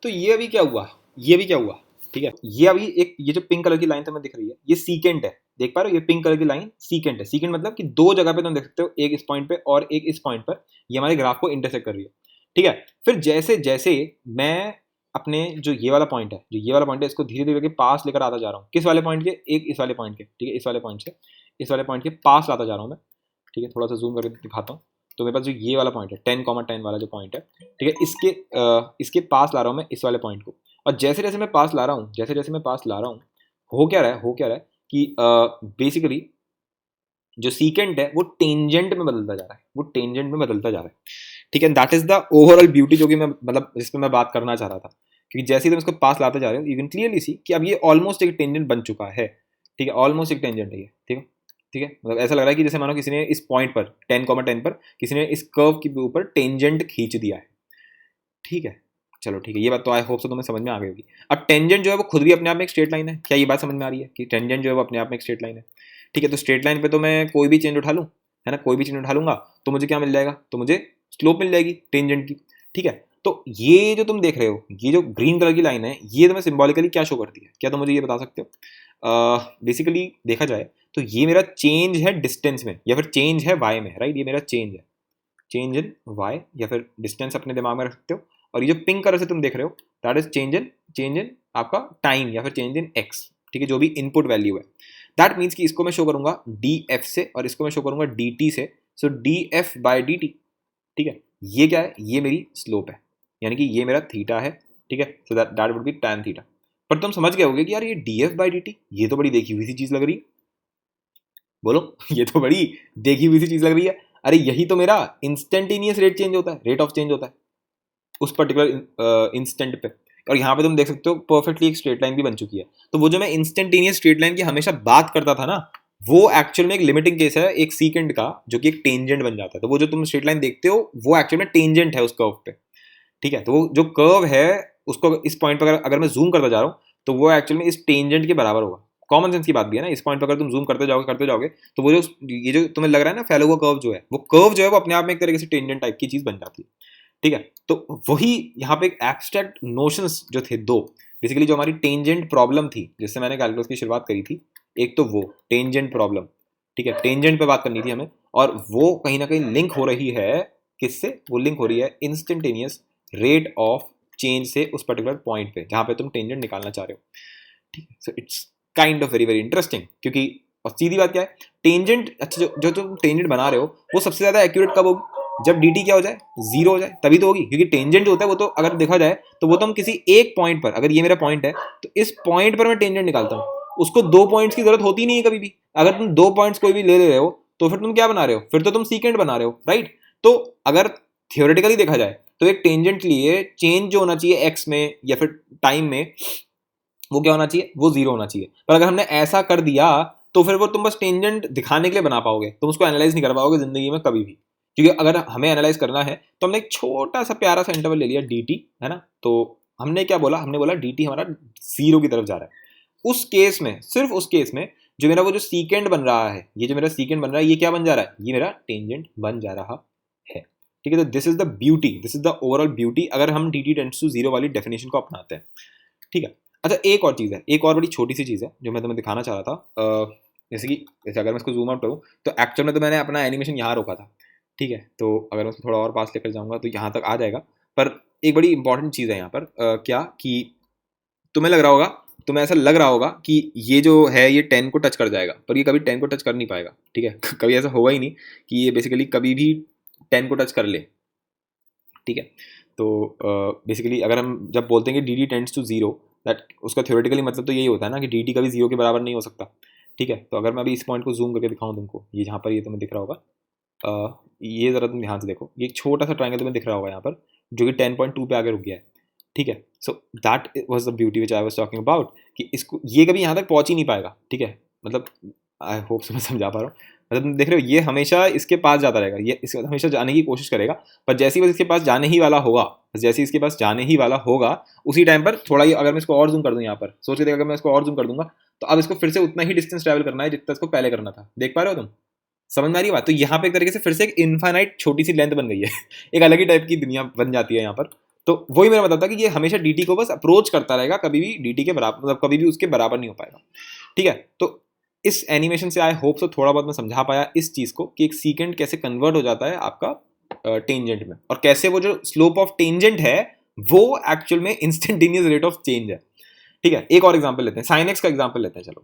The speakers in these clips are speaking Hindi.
तो ये अभी क्या हुआ, ये भी क्या हुआ, ठीक है, ये अभी एक ये जो पिंक कलर की लाइन तुम्हें दिख रही है ये सीकेंट है, देख पा रहे हो, ये पिंक कलर की लाइन सीकेंट है। सीकेंट मतलब कि दो जगह पे तुम देख सकते हो, एक इस पॉइंट पे और एक इस पॉइंट पर, ये हमारे ग्राफ को इंटरसेक्ट कर रही है, ठीक है। फिर जैसे जैसे मैं अपने जो ये वाला पॉइंट है, जो ये वाला पॉइंट है, इसको धीरे धीरे के पास लेकर आता जा रहा हूँ, किस वाले पॉइंट के, एक इस वाले पॉइंट के, ठीक है, इस वाले पॉइंट से इस वाले पॉइंट के पास लाता जा रहा हूँ मैं, ठीक है। थोड़ा सा जूम करके दिखाता हूँ, तो मेरे पास जो ये वाला पॉइंट है 10,10 वाला जो पॉइंट है, ठीक है, इसके पास ला रहा हूँ मैं इस वाले पॉइंट को। और जैसे जैसे मैं पास ला रहा हूँ, जैसे जैसे मैं पास ला रहा हूँ, हो क्या रहा है, हो क्या रहा है कि बेसिकली जो सीकेंट है वो टेंजेंट में बदलता जा रहा है, वो टेंजेंट में बदलता जा रहा है, ठीक है। That is the overall beauty जो कि मैं मतलब जिस पे मैं बात करना चाह रहा था, क्योंकि जैसे ही तुम इसको पास लाते जा रहे हो यू कैन क्लियरली सी कि अब ये ऑलमोस्ट एक टेंजेंट बन चुका है, ठीक है, ऑलमोस्ट एक टेंजेंट है ये, ठीक है, ठीक है। मतलब ऐसा लग रहा है कि जैसे मानो किसी ने इस पॉइंट पर 10,10 पर किसी ने इस कर्व के ऊपर टेंजेंट खींच दिया है, ठीक है। चलो ठीक है, ये बात तो आई होप से तुम्हें समझ में आ गई होगी। अब टेंजेंट जो है वो खुद भी अपने आप में एक स्ट्रेट लाइन है, क्या ये बात समझ में आ रही है कि टेंजेंट जो है वो अपने आप में एक स्ट्रेट लाइन है, ठीक है। तो स्ट्रेट लाइन पे तो मैं कोई भी चेंज उठा लूँ, है ना, कोई भी चेंज उठा लूंगा तो मुझे क्या मिल जाएगा, तो मुझे स्लोप मिल जाएगी टेंजेंट की, ठीक है। तो ये जो तुम देख रहे हो, ये जो ग्रीन कलर की लाइन है, ये तुम्हें सिंबॉलिकली क्या शो करती है, क्या तुम मुझे ये बता सकते हो। बेसिकली देखा जाए तो ये मेरा चेंज है डिस्टेंस में या फिर चेंज है वाई में, राइट, ये मेरा चेंज है, चेंज इन वाई या फिर डिस्टेंस अपने दिमाग में रख सकते हो। और ये जो पिंक कलर से तुम देख रहे हो दैट इज चेंज इन आपका टाइम या फिर चेंज इन एक्स, ठीक है, जो भी इनपुट वैल्यू है। दैट मीन्स कि इसको मैं शो करूंगा डी एफ से और इसको मैं शो करूंगा डी टी से, so D F by D T, ठीक है। ये क्या है, ये मेरी स्लोप है, यानी कि ये मेरा थीटा है, ठीक है, so that would be tan theta. पर तुम समझ गए होगे कि यार ये D F by D T ये तो बड़ी देखी हुई सी चीज लग रही है, बोलो ये तो बड़ी देखी हुई सी चीज लग रही है। अरे यही तो मेरा इंस्टेंटेनियस रेट चेंज होता है, रेट ऑफ चेंज होता है उस पर्टिकुलर इंस्टेंट पे। और यहाँ पे तुम देख सकते हो परफेक्टली एक स्ट्रेट लाइन भी बन चुकी है। तो वो जो मैं इंस्टेंटेनियस स्ट्रेट लाइन की हमेशा बात करता था ना, वो एक्चुअल में एक लिमिटिंग केस है एक सीकेंड का, जो कि एक टेंजेंट बन जाता है। तो वो जो तुम स्ट्रेट लाइन देखते हो वो एक्चुअल में टेंजेंट है उस कर्व पे, ठीक है। तो वो जो कर्व है उसको इस पॉइंट पर अगर मैं जूम करता जा रहा हूँ तो वो एक्चुअल में इस टेंजेंट के बराबर होगा। कॉमन सेंस की बात भी है ना, इस पॉइंट पर अगर तुम जूम करते जाओगे तो वो जो ये जो तुम्हें लग रहा है ना फैला हुआ कर्व जो है, वो कर्व जो है वो अपने आप में एक तरीके से टेंजेंट टाइप की चीज बन जाती है, ठीक है। तो वही यहाँ पे एक एब्स्ट्रैक्ट नोशंस जो थे दो, बेसिकली जो हमारी टेंजेंट प्रॉब्लम थी जिससे मैंने कैलकुलस की शुरुआत करी थी, एक तो वो टेंजेंट प्रॉब्लम, ठीक है, टेंजेंट पे बात करनी थी हमें, और वो कहीं ना कहीं लिंक हो रही है किससे, वो लिंक हो रही है इंस्टेंटेनियस रेट ऑफ चेंज से उस पर्टिकुलर पॉइंट पे जहाँ पे तुम टेंजेंट निकालना चाह रहे हो, ठीक है। So it's kind of very very interesting, क्योंकि और सीधी बात क्या है, टेंजेंट अच्छा जो तुम टेंजेंट बना रहे हो वो सबसे ज़्यादा एक्यूरेट कब होगी, जब डी टी क्या हो जाए, जीरो हो जाए, तभी तो होगी। क्योंकि टेंजेंट जो होता है वो तो अगर देखा जाए तो वो तो हम किसी एक पॉइंट पर, अगर ये मेरा पॉइंट है तो इस पॉइंट पर मैं टेंजेंट निकालता हूँ, उसको दो पॉइंट्स की जरूरत होती नहीं है कभी भी। अगर तुम दो पॉइंट्स कोई भी ले रहे हो तो फिर तुम क्या बना रहे हो, फिर तो तुम सीकेंट बना रहे हो, राइट। तो अगर थियोरेटिकली देखा जाए तो एक टेंजेंट के लिए चेंज जो होना चाहिए एक्स में या फिर टाइम में, वो क्या होना चाहिए, वो जीरो होना चाहिए। पर अगर हमने ऐसा कर दिया तो फिर वो तुम बस टेंजेंट दिखाने के लिए बना पाओगे, तुम उसको एनालाइज नहीं कर पाओगे जिंदगी में कभी भी। क्योंकि अगर हमें एनालाइज करना है तो हमने एक छोटा सा प्यारा सा इंटरवल ले लिया डी टी, है ना। तो हमने क्या बोला, हमने बोला डी टी हमारा जीरो की तरफ जा रहा है। उस केस में, सिर्फ उस केस में जो मेरा वो जो सीकेंड बन रहा है, ये जो मेरा सीकेंड बन रहा है, ये क्या बन जा रहा है, ये मेरा टेंजेंट बन जा रहा है, ठीक है। तो this is the beauty, this is the overall beauty अगर हम D T tends to zero वाली डेफिनेशन को अपनाते हैं, ठीक है। अच्छा एक और चीज़ है, एक और बड़ी छोटी सी चीज़ है जो मैं तुम्हें दिखाना चाह रहा था। जैसे अगर मैं इसको जूम आउट करूँ तो एक्चुअल में तो मैंने अपना एनिमेशन यहाँ रोका था, ठीक है। तो अगर मैं उसको थोड़ा और पास लेकर जाऊँगा तो यहाँ तक आ जाएगा। पर एक बड़ी इंपॉर्टेंट चीज़ है यहाँ पर, क्या कि तुम्हें लग रहा होगा, तुम्हें ऐसा लग रहा होगा कि ये जो है ये 10 को टच कर जाएगा, पर ये कभी 10 को टच कर नहीं पाएगा, ठीक है। कभी ऐसा होगा ही नहीं कि ये बेसिकली कभी भी 10 को टच कर ले, ठीक है। तो बेसिकली अगर हम जब बोलते हैं कि D T tends to zero, that उसका थ्योरेटिकली मतलब तो यही होता है ना कि डी टी कभी जीरो के बराबर नहीं हो सकता, ठीक है। तो अगर मैं अभी इस पॉइंट को जूम करके दिखाऊं तुमको, ये जहाँ पर ये तुम्हें दिख रहा होगा, ये ज़रा तुम ध्यान से देखो, ये एक छोटा सा ट्राइंगल तुम्हें दिख रहा होगा यहाँ पर जो कि 10.2 पे आगे रुक गया है, ठीक है। So that was the beauty which I was talking about, कि इसको ये कभी यहाँ तक पहुँच ही नहीं पाएगा, ठीक है। मतलब आई होप से मैं समझा पा रहा हूँ, मतलब तुम देख रहे हो ये हमेशा इसके पास जाता रहेगा, ये इसके हमेशा जाने की कोशिश करेगा, पर जैसे ही बस इसके पास जाने ही वाला होगा, जैसे इसके पास जाने ही वाला होगा उसी टाइम पर थोड़ा ही, अगर मैं इसको और जूम कर दूँ यहाँ पर, सोच के देखो अगर मैं इसको और जूम कर दूंगा तो अब इसको फिर से उतना ही डिस्टेंस ट्रैवल करना है जितना इसको पहले करना था। देख पा रहे हो तुम, समझ में आ रही है बात। तो यहाँ पे एक तरीके से फिर से एक इनफाइनाइट छोटी सी लेंथ बन गई है एक अलग ही टाइप की दुनिया बन जाती है यहाँ पर। तो वही मेरा मतलब था कि ये हमेशा dt को बस अप्रोच करता रहेगा, कभी भी dt के बराबर, मतलब कभी भी उसके बराबर नहीं हो पाएगा। ठीक है, तो इस एनिमेशन से आई होप सो थोड़ा बहुत मैं समझा पाया इस चीज़ को कि एक सीकेंड कैसे कन्वर्ट हो जाता है आपका टेंजेंट में, और कैसे वो जो स्लोप ऑफ टेंजेंट है वो एक्चुअल में इंस्टेंटेनियस रेट ऑफ चेंज है। ठीक है, एक और एग्जांपल लेते हैं, साइन एक्स का एग्जांपल लेते हैं चलो।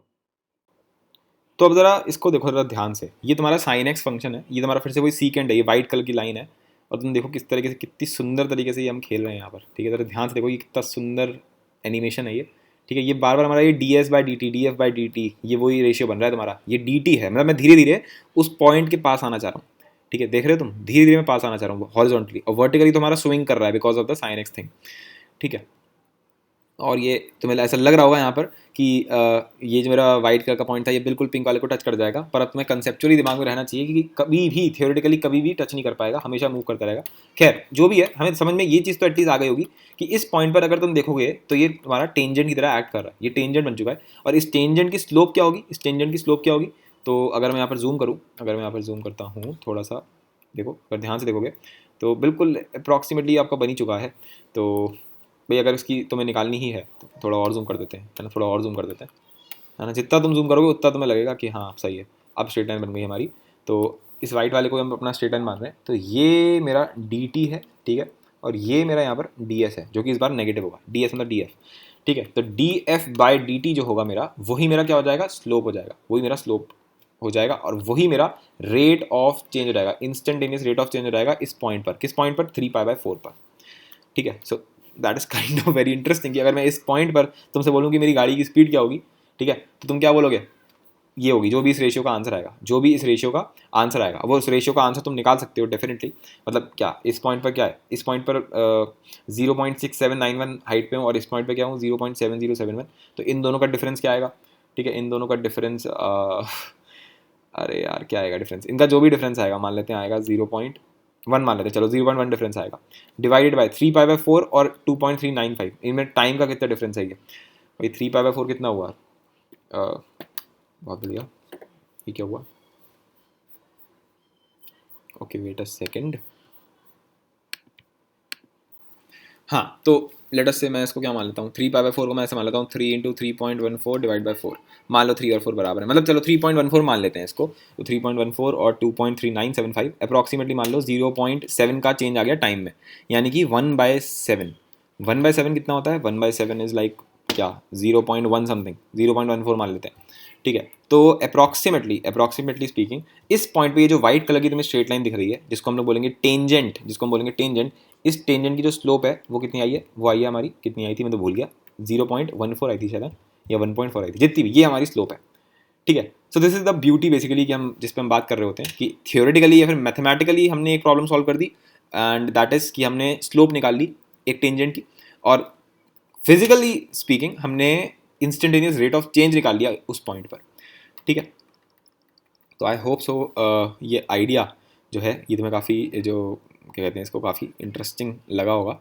तो अब जरा इसको देखो जरा ध्यान से, ये तुम्हारा साइन एक्स फंक्शन है, ये तुम्हारा फिर से वही सीकेंड है, ये वाइट कलर की लाइन है, और तुम देखो किस तरीके से, कितनी सुंदर तरीके से ये हम खेल रहे हैं यहाँ पर। ठीक है, जरा ध्यान से देखो ये कितना सुंदर एनिमेशन है ये। ठीक है, ये बार बार हमारा ये D S by D T, D F by D T, ये वही रेशियो बन रहा है तुम्हारा, ये डी टी है, मतलब मैं धीरे धीरे उस पॉइंट के पास आना चाह रहा हूँ। ठीक है, देख रहे हो तुम, धीरे धीरे मैं पास आना चाह रहा हूँ हॉरिजॉन्टली, और वर्टिकली तुम्हारा स्विंग कर रहा है because of the sine x thing. ठीक है, और ये तुम्हें ऐसा लग रहा होगा यहाँ पर कि ये जो मेरा वाइट कलर का पॉइंट था ये बिल्कुल पिंक वाले को टच कर जाएगा, पर अब तुम्हें कंसेप्चुअली दिमाग में रहना चाहिए कि कभी भी थियोरेटिकली कभी भी टच नहीं कर पाएगा, हमेशा मूव करता रहेगा। खैर जो भी है, हमें समझ में ये चीज़ तो एटलीस्ट आ गई होगी कि इस पॉइंट पर अगर तुम देखोगे तो ये तुम्हारा टेंजेंट की तरह एक्ट कर रहा है, ये टेंजेंट बन चुका है, और इस टेंजेंट की स्लोप क्या होगी, इस टेंजेंट की स्लोप क्या होगी। तो अगर मैं यहाँ पर जूम करूँ, अगर मैं यहाँ पर जूम करता हूँ थोड़ा सा, देखो अगर ध्यान से देखोगे तो बिल्कुल अप्रॉक्सीमेटली आपका बन ही चुका है। तो भाई अगर इसकी तुम्हें निकालनी ही है तो थोड़ा और जूम कर देते हैं, है ना, थोड़ा और जूम कर देते हैं, है ना, जितना तुम जूम करोगे उतना तुम्हें लगेगा कि हाँ सही है, अब स्ट्रेट लाइन बन गई हमारी। तो इस वाइट वाले को हम अपना स्ट्रेट लाइन मान रहे हैं, तो ये मेरा डी टी है, ठीक है, और ये मेरा यहाँ पर डी एस है, जो कि इस बार नेगेटिव होगा, डी एस मतलब डी एफ। ठीक है, तो D F by D T जो होगा मेरा, वही मेरा क्या हो जाएगा, स्लोप हो जाएगा, वही मेरा स्लोप हो जाएगा, और वही मेरा रेट ऑफ चेंज हो जाएगा, इंस्टेंटेनियस रेट ऑफ चेंज हो जाएगा इस पॉइंट पर, किस पॉइंट पर, 3π/4 पर। ठीक है, so that is kind of very interesting कि अगर मैं इस पॉइंट पर तुमसे बोलूँ कि मेरी गाड़ी की स्पीड क्या होगी, ठीक है, तो तुम क्या बोलोगे, ये होगी, जो भी इस रेशियो का आंसर आएगा, जो भी इस रेशियो का आंसर आएगा, वो उस रेशियो का आंसर तुम निकाल सकते हो डेफिनेटली। मतलब क्या इस पॉइंट पर क्या है, इस पॉइंट पर 0.6791 हाइट पे हूँ, और इस पॉइंट पर क्या हूँ 0.7071, तो इन दोनों का डिफरेंस क्या आएगा। ठीक है, इन दोनों का डिफरेंस अरे यार क्या आएगा डिफरेंस, इनका जो भी डिफरेंस आएगा मान लेते हैं आएगा 0.1, मान लेते हैं चलो 0.1 डिफरेंस आएगा, डिवाइडेड बाय 3π/4 और 2.395, इनमें टाइम का कितना डिफरेंस है ये भाई, 3π/4 कितना हुआ, बहुत बढ़िया, ये क्या हुआ, ओके वेट अ सेकंड। हाँ, तो लेट अस से मैं इसको क्या मान लेता हूँ, 3π/4 को मैं ऐसे मान लेता हूँ 3 × 3.14 डिवाइड बाई 4, मान लो 3 और 4 बराबर है, मतलब चलो 3.14 मान लेते हैं इसको, तो 3.14 और 2.3975 अप्रॉक्सीमेटली मान लो 0.7 का चेंज आ गया टाइम में, यानी कि 1/7, 1/7 कितना होता है, 1/7 इज लाइक क्या 0.1 समथिंग, 0.14 मान लेते हैं। ठीक है, तो अप्रॉक्सीमेटली स्पीकिंग इस पॉइंट पे ये जो व्हाइट कलर की तुम्हें स्ट्रेट लाइन दिख रही है, जिसको हम लोग बोलेंगे टेंजेंट, इस टेंजेंट की जो स्लोप है वो कितनी आई है, वो आई है हमारी, कितनी आई थी मैं तो भूल गया, 0.14 आई थी शायद, या 1.4 आई थी, जितनी भी, ये हमारी स्लोप है। ठीक है, so this is the beauty basically कि हम जिस पे हम बात कर रहे होते हैं कि थियोरेटिकली या फिर मैथमेटिकली हमने एक प्रॉब्लम सॉल्व कर दी, एंड दैट इज कि हमने स्लोप निकाल ली एक टेंजेंट की, और फिजिकली स्पीकिंग हमने इंस्टेंटेनियस रेट ऑफ चेंज निकाल लिया उस पॉइंट पर। ठीक है, तो आई होप सो ये आइडिया जो है ये तुम्हें काफ़ी, जो क्या कहते हैं इसको, काफ़ी इंटरेस्टिंग लगा होगा।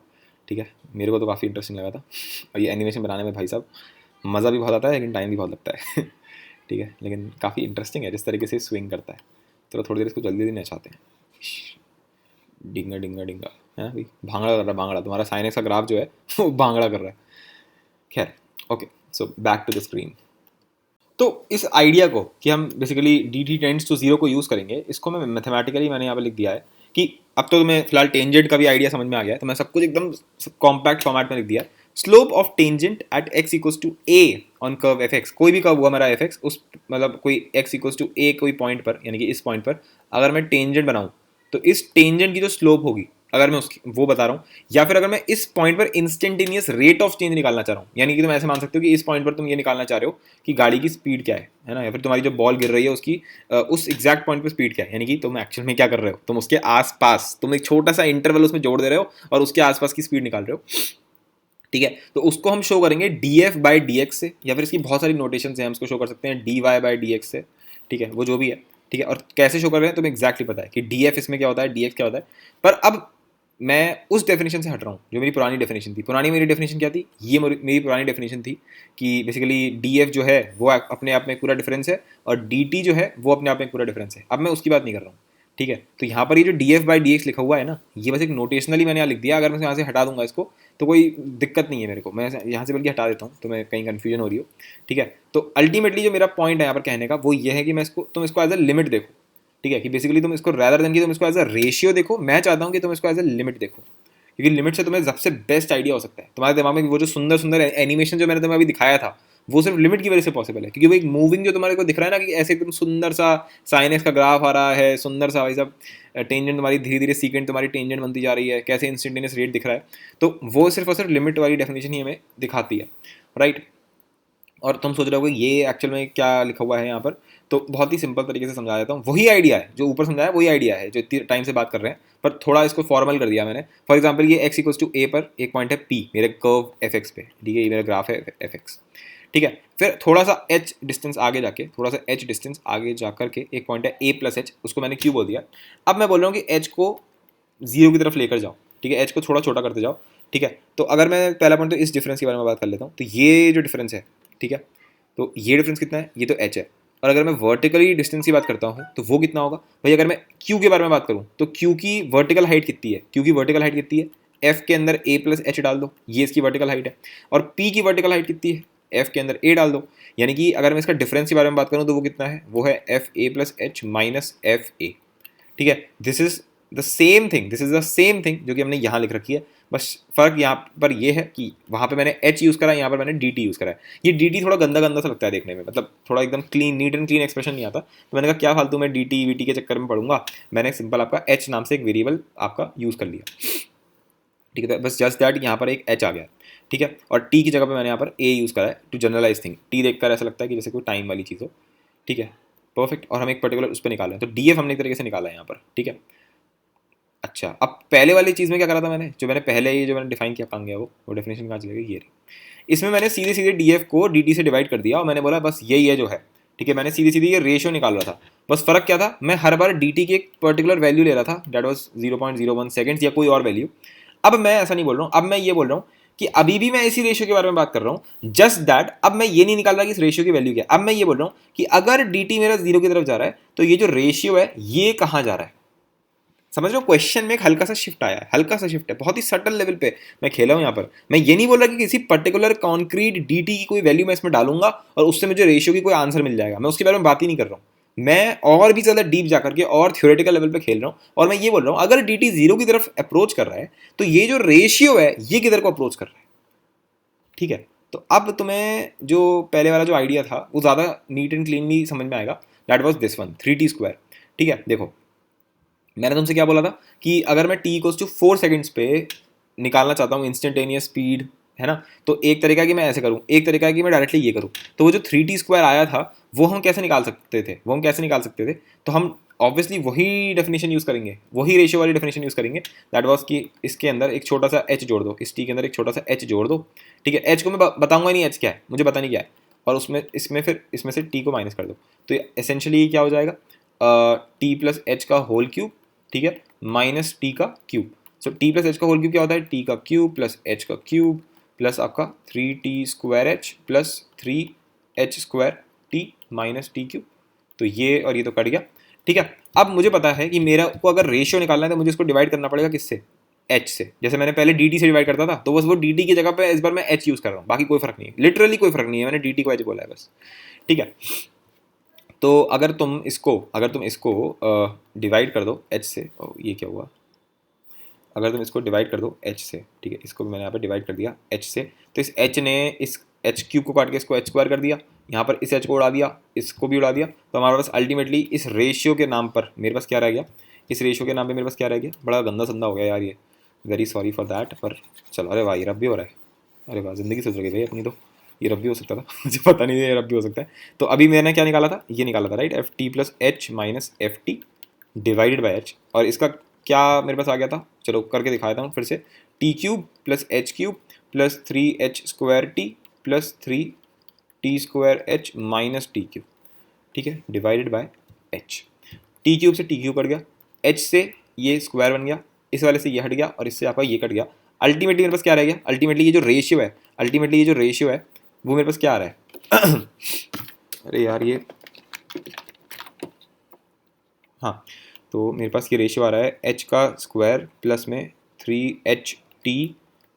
ठीक है, मेरे को तो काफ़ी इंटरेस्टिंग लगा था, और ये एनिमेशन बनाने में भाई साहब मज़ा भी बहुत आता है लेकिन टाइम भी बहुत लगता है। ठीक है, लेकिन काफ़ी इंटरेस्टिंग है जिस तरीके से स्विंग करता है। चलो थोड़ी देर इसको जल्दी जल्दी नचाते हैं, डिंगा डिंगा डिंगा है भाई, भांगड़ा कर रहा है, भांगड़ा, तुम्हारा साइन एक्स का ग्राफ जो है वो भांगड़ा कर रहा है। खैर okay, so back to the screen. तो इस आइडिया को कि हम basically D T tends to 0 को यूज़ करेंगे, इसको मैं मैथमेटिकली मैंने यहाँ पे लिख दिया है कि अब तो तुम्हें फिलहाल टेंजेंट का भी आइडिया समझ में आ गया है, तो मैं सब कुछ एकदम कॉम्पैक्ट फॉर्मेट में लिख दिया। Slope of tangent at x equals to a on curve F X, कोई भी कर्व हुआ मेरा एफ एक्स, उस मतलब कोई x इक्वल्स टू a कोई पॉइंट पर, यानी कि इस पॉइंट पर अगर मैं टेंजेंट बनाऊँ तो इस टेंजेंट की जो स्लोप होगी, अगर मैं उसकी वो बता रहा हूँ, या फिर अगर मैं इस पॉइंट पर इंस्टेंटेनियस रेट ऑफ चेंज निकालना चाह रहा हूँ, यानी कि तुम ऐसे मान सकते हो कि इस पॉइंट पर तुम ये निकालना चाह रहे हो कि गाड़ी की स्पीड क्या है ना, या फिर तुम्हारी जो बॉल गिर रही है उसकी उस एग्जैक्ट पॉइंट पर स्पीड क्या है, यानी कि तुम एक्चुअल में क्या कर रहे हो, तुम उसके आसपास, तुम एक छोटा सा इंटरवल उसमें जोड़ दे रहे हो और उसके आसपास की स्पीड निकाल रहे हो। ठीक है, तो उसको हम शो करेंगे D F by D X से, या फिर इसकी बहुत सारी नोटेशन है, हम उसको शो कर सकते हैं D Y by D X से। ठीक है, वो जो भी है, ठीक है, और कैसे शो कर रहे हैं तुम्हें एग्जैक्टली पता है कि डी एफ इसमें क्या होता है, डी एक्स क्या होता है। पर अब मैं उस डेफिनेशन से हट रहा हूँ जो मेरी पुरानी डेफिनेशन थी। पुरानी मेरी डेफिनेशन क्या थी, ये मेरी पुरानी डेफिनेशन थी कि बेसिकली डी एफ जो है वो अपने आप में एक पूरा डिफरेंस है, और डी टी जो है वो अपने आप में एक पूरा डिफरेंस है। अब मैं उसकी बात नहीं कर रहा हूँ, ठीक है। तो यहाँ पर ये जो D F by D x लिखा हुआ है ना, ये बस एक नोटेशनली मैंने यहाँ लिख दिया। अगर मैं यहाँ से हटा दूंगा इसको तो कोई दिक्कत नहीं है मेरे को, मैं यहाँ से बल्कि हटा देता हूँ तो मैं कहीं कन्फ्यूजन हो रही हो। ठीक है, तो अल्टीमेटली जो मेरा पॉइंट है यहाँ पर कहने का वो ये है कि मैं इसको तुम इसको एज अ लिमिट देखो। ठीक है, कि बेसिकली तुम इसको रैदर देन कि तुम इसको एज अ रेशियो देखो, मैं चाहता हूँ कि तुम इसको एज अ लिमिट देखो, क्योंकि लिमिट से तुम्हें सबसे बेस्ट आइडिया हो सकता है। तुम्हारे दिमाग में वो जो सुंदर सुंदर एनिमेशन जो मैंने तुम्हें अभी दिखाया था वो सिर्फ लिमिट की वजह से पॉसिबल है, क्योंकि वो एक मूविंग जो तुम्हारे को दिख रहा है ना कि ऐसे एकदम सुंदर सा साइन एक्स का ग्राफ आ रहा है, सुंदर सा भाई साहब टेंजेंट तुम्हारी धीरे धीरे सीकेंट तुम्हारी टेंजेंट बनती जा रही है, कैसे इंस्टेंटेनियस रेट दिख रहा है, तो वो सिर्फ और सिर्फ लिमिट वाली डेफिनेशन ही हमें दिखाती है, राइट। और तुम सोच रहे हो ये एक्चुअल में क्या लिखा हुआ है यहाँ पर, तो बहुत ही सिंपल तरीके से समझा देता हूँ। वही आइडिया है जो ऊपर समझाया, वही आइडिया है जो इतनी टाइम से बात कर रहे हैं, पर थोड़ा इसको फॉर्मल कर दिया मैंने। फॉर एग्जाम्पल ये x इक्वल्स टू ए पर एक पॉइंट है p मेरे कर्व एफ एक्स पे, ठीक है, ये मेरा ग्राफ है एफ एक्स। ठीक है, फिर थोड़ा सा h डिस्टेंस आगे जाके, थोड़ा सा h डिस्टेंस आगे जा करके एक पॉइंट है a प्लस एच, उसको मैंने क्यों बोल दिया। अब मैं बोल रहा हूँ कि h को जीरो की तरफ लेकर जाओ, ठीक है, h को थोड़ा छोटा करते जाओ। ठीक है, तो अगर मैं पहला पॉइंट तो इस डिफरेंस के बारे में बात कर लेता हूँ, तो ये जो डिफरेंस है, ठीक है, तो ये डिफरेंस कितना है, ये तो h है। और अगर मैं वर्टिकली डिस्टेंस की बात करता हूँ तो वो कितना होगा भाई। अगर मैं q के बारे में बात करूँ तो q की वर्टिकल हाइट कितनी है, q की वर्टिकल हाइट कितनी है, f के अंदर a प्लस एच डाल दो, ये इसकी वर्टिकल हाइट है। और p की वर्टिकल हाइट कितनी है, f के अंदर a डाल दो, यानी कि अगर मैं इसका डिफरेंस के बारे में बात करूँ तो वो कितना है, वो है F A plus H minus F A. ठीक है, this is the same thing, this is the same thing जो कि हमने यहाँ लिख रखी है। बस फर्क यहाँ पर ये है कि वहाँ पे मैंने h यूज़ करा, यहाँ पर मैंने dt यूज़ करा है। ये dt थोड़ा गंदा गंदा सा लगता है देखने में, मतलब थोड़ा एकदम clean, neat and clean expression नहीं आता, तो मैंने कहा क्या फालतू में dt वीटी के चक्कर में पढ़ूंगा, मैंने सिंपल आपका h नाम से एक वेरिएबल आपका यूज़ कर लिया। ठीक है, बस जस्ट दैट यहाँ पर एक h आ गया। ठीक है, और t की जगह पर मैंने यहाँ पर a यूज़ करा है टू जनरलाइज थिंग। t देखकर ऐसा लगता है कि जैसे कोई टाइम वाली चीज़ हो। ठीक है, परफेक्ट। और हम एक पर्टिकुलर उस पर निकाला है, तो df हमने एक तरीके से निकाला है यहाँ पर। ठीक है, अच्छा, अब पहले वाली चीज़ में क्या करा था मैंने, जो मैंने पहले ये जो मैंने डिफाइन किया कहाँ गया वो डेफिनेशन कहाँ चलेगी, ये रही। इसमें मैंने सीधे सीधे डी एफ को डी टी से डिवाइड कर दिया और मैंने बोला बस यही है जो है। ठीक है, मैंने सीधी सीधी ये रेशियो निकाल रहा था। बस फर्क क्या था, मैं हर बार डी टी की एक पर्टिकुलर वैल्यू ले रहा था, डेट वॉज 0.01 सेकेंड्स या कोई और वैल्यू। अब मैं ऐसा नहीं बोल रहा हूँ, अब मैं ये बोल रहा हूँ कि अभी भी मैं इसी रेशियो के बारे में बात कर रहा हूँ, जस्ट दैट अब मैं ये नहीं निकाल रहा कि इस रेशियो की वैल्यू क्या है। अब मैं ये बोल रहा हूँ कि अगर डी टी मेरा जीरो की तरफ जा रहा है तो ये जो रेशियो है ये कहाँ जा रहा है। समझ रहे हो, क्वेश्चन में एक हल्का सा शिफ्ट आया है, हल्का सा शिफ्ट है, बहुत ही सटल लेवल पे मैं खेला हूँ यहाँ पर। मैं ये नहीं बोल रहा कि किसी पर्टिकुलर कॉन्क्रीट डीटी की कोई वैल्यू मैं इसमें डालूंगा और उससे मुझे रेशियो की कोई आंसर मिल जाएगा, मैं उसके बारे में बात ही नहीं कर रहा हूँ। मैं और भी ज़्यादा डीप जाकर के और थ्योरेटिकल लेवल पे खेल रहा हूँ, और मैं ये बोल रहा हूँ अगर डी टी जीरो की तरफ अप्रोच कर रहा है तो ये जो रेशियो है ये किधर को अप्रोच कर रहा है। ठीक है, तो अब तुम्हें जो पहले वाला जो आइडिया था वो ज़्यादा नीट एंड क्लीनली समझ में आएगा। That was this one, 3t square. ठीक है, देखो मैंने तुमसे क्या बोला था कि अगर मैं t इक्वल्स टू 4 सेकेंड्स पे निकालना चाहता हूँ इंस्टेंटेनियस स्पीड, है ना, तो एक तरीका कि मैं ऐसे करूँ, एक तरीका कि मैं डायरेक्टली ये करूँ। तो वो जो 3t स्क्वायर आया था वो हम कैसे निकाल सकते थे, तो हम ऑब्वियसली वही डेफिनेशन यूज़ करेंगे, वही रेशियो वाली डेफिनेशन यूज़ करेंगे। दैट वाज कि इसके अंदर एक छोटा सा h जोड़ दो, इस t के अंदर एक छोटा सा h जोड़ दो। ठीक है, h को मैं बताऊंगा नहीं h क्या है, मुझे पता नहीं क्या है, और उसमें इसमें फिर इसमें से t को माइनस कर दो, तो एसेंशली क्या हो जाएगा, t प्लस एच का होल क्यूब, ठीक है, माइनस टी का cube. So T plus H का होल क्यूब क्या होता है, टी का क्यूब प्लस एच का क्यूब प्लस आपका 3t square H plus 3h square T minus T cube. तो ये और ये तो कट गया। ठीक है, अब मुझे पता है कि मेरा को अगर रेशियो निकालना है तो मुझे इसको डिवाइड करना पड़ेगा किससे, h से। जैसे मैंने पहले dt से डिवाइड करता था, तो बस वो dt की जगह पे इस बार मैं h यूज़ कर रहा हूँ, बाकी कोई फर्क नहीं है, लिटरली कोई फर्क नहीं है, मैंने dt को h बोला है बस। ठीक है, तो अगर तुम इसको डिवाइड कर दो h से, ये क्या हुआ, अगर तुम इसको डिवाइड कर दो h से, ठीक है, इसको भी मैंने यहाँ पर डिवाइड कर दिया h से, तो इस h ने इस h क्यूब को काट के इसको h स्क्वायर कर दिया, यहाँ पर इस h को उड़ा दिया, इसको भी उड़ा दिया, तो हमारे पास अल्टीमेटली इस रेशियो के नाम पर मेरे पास क्या रह गया, इस रेशियो के नाम पे मेरे पास क्या रह गया, बड़ा गंदा संदा हो गया यार ये, वेरी सॉरी फॉर दैट। पर चलो, अरे भाई रब भी हो रहा है, अरे वाह ज़िंदगी सुधर गई भाई अपनी तो, ये रब भी हो सकता था मुझे पता नहीं था ये रब भी हो सकता है। तो अभी मैंने क्या निकाला था, ये निकाला था right, F T plus H minus F T divided by H, और इसका क्या मेरे पास आ गया था, चलो करके दिखा देता हूँ फिर से, T cube plus H cube plus 3h square T plus 3t square H minus T cube. ठीक है, divided by H, T cube से टी क्यूब कट गया, एच से ये स्क्वायर बन गया, इस वाले से ये हट गया और इससे आपका ये कट गया। अल्टीमेटली मेरे पास क्या रह गया, अल्टीमेटली ये जो रेशियो है वो मेरे पास क्या आ रहा है अरे यार ये, हाँ, तो मेरे पास ये रेशियो आ रहा है h का स्क्वायर प्लस में 3ht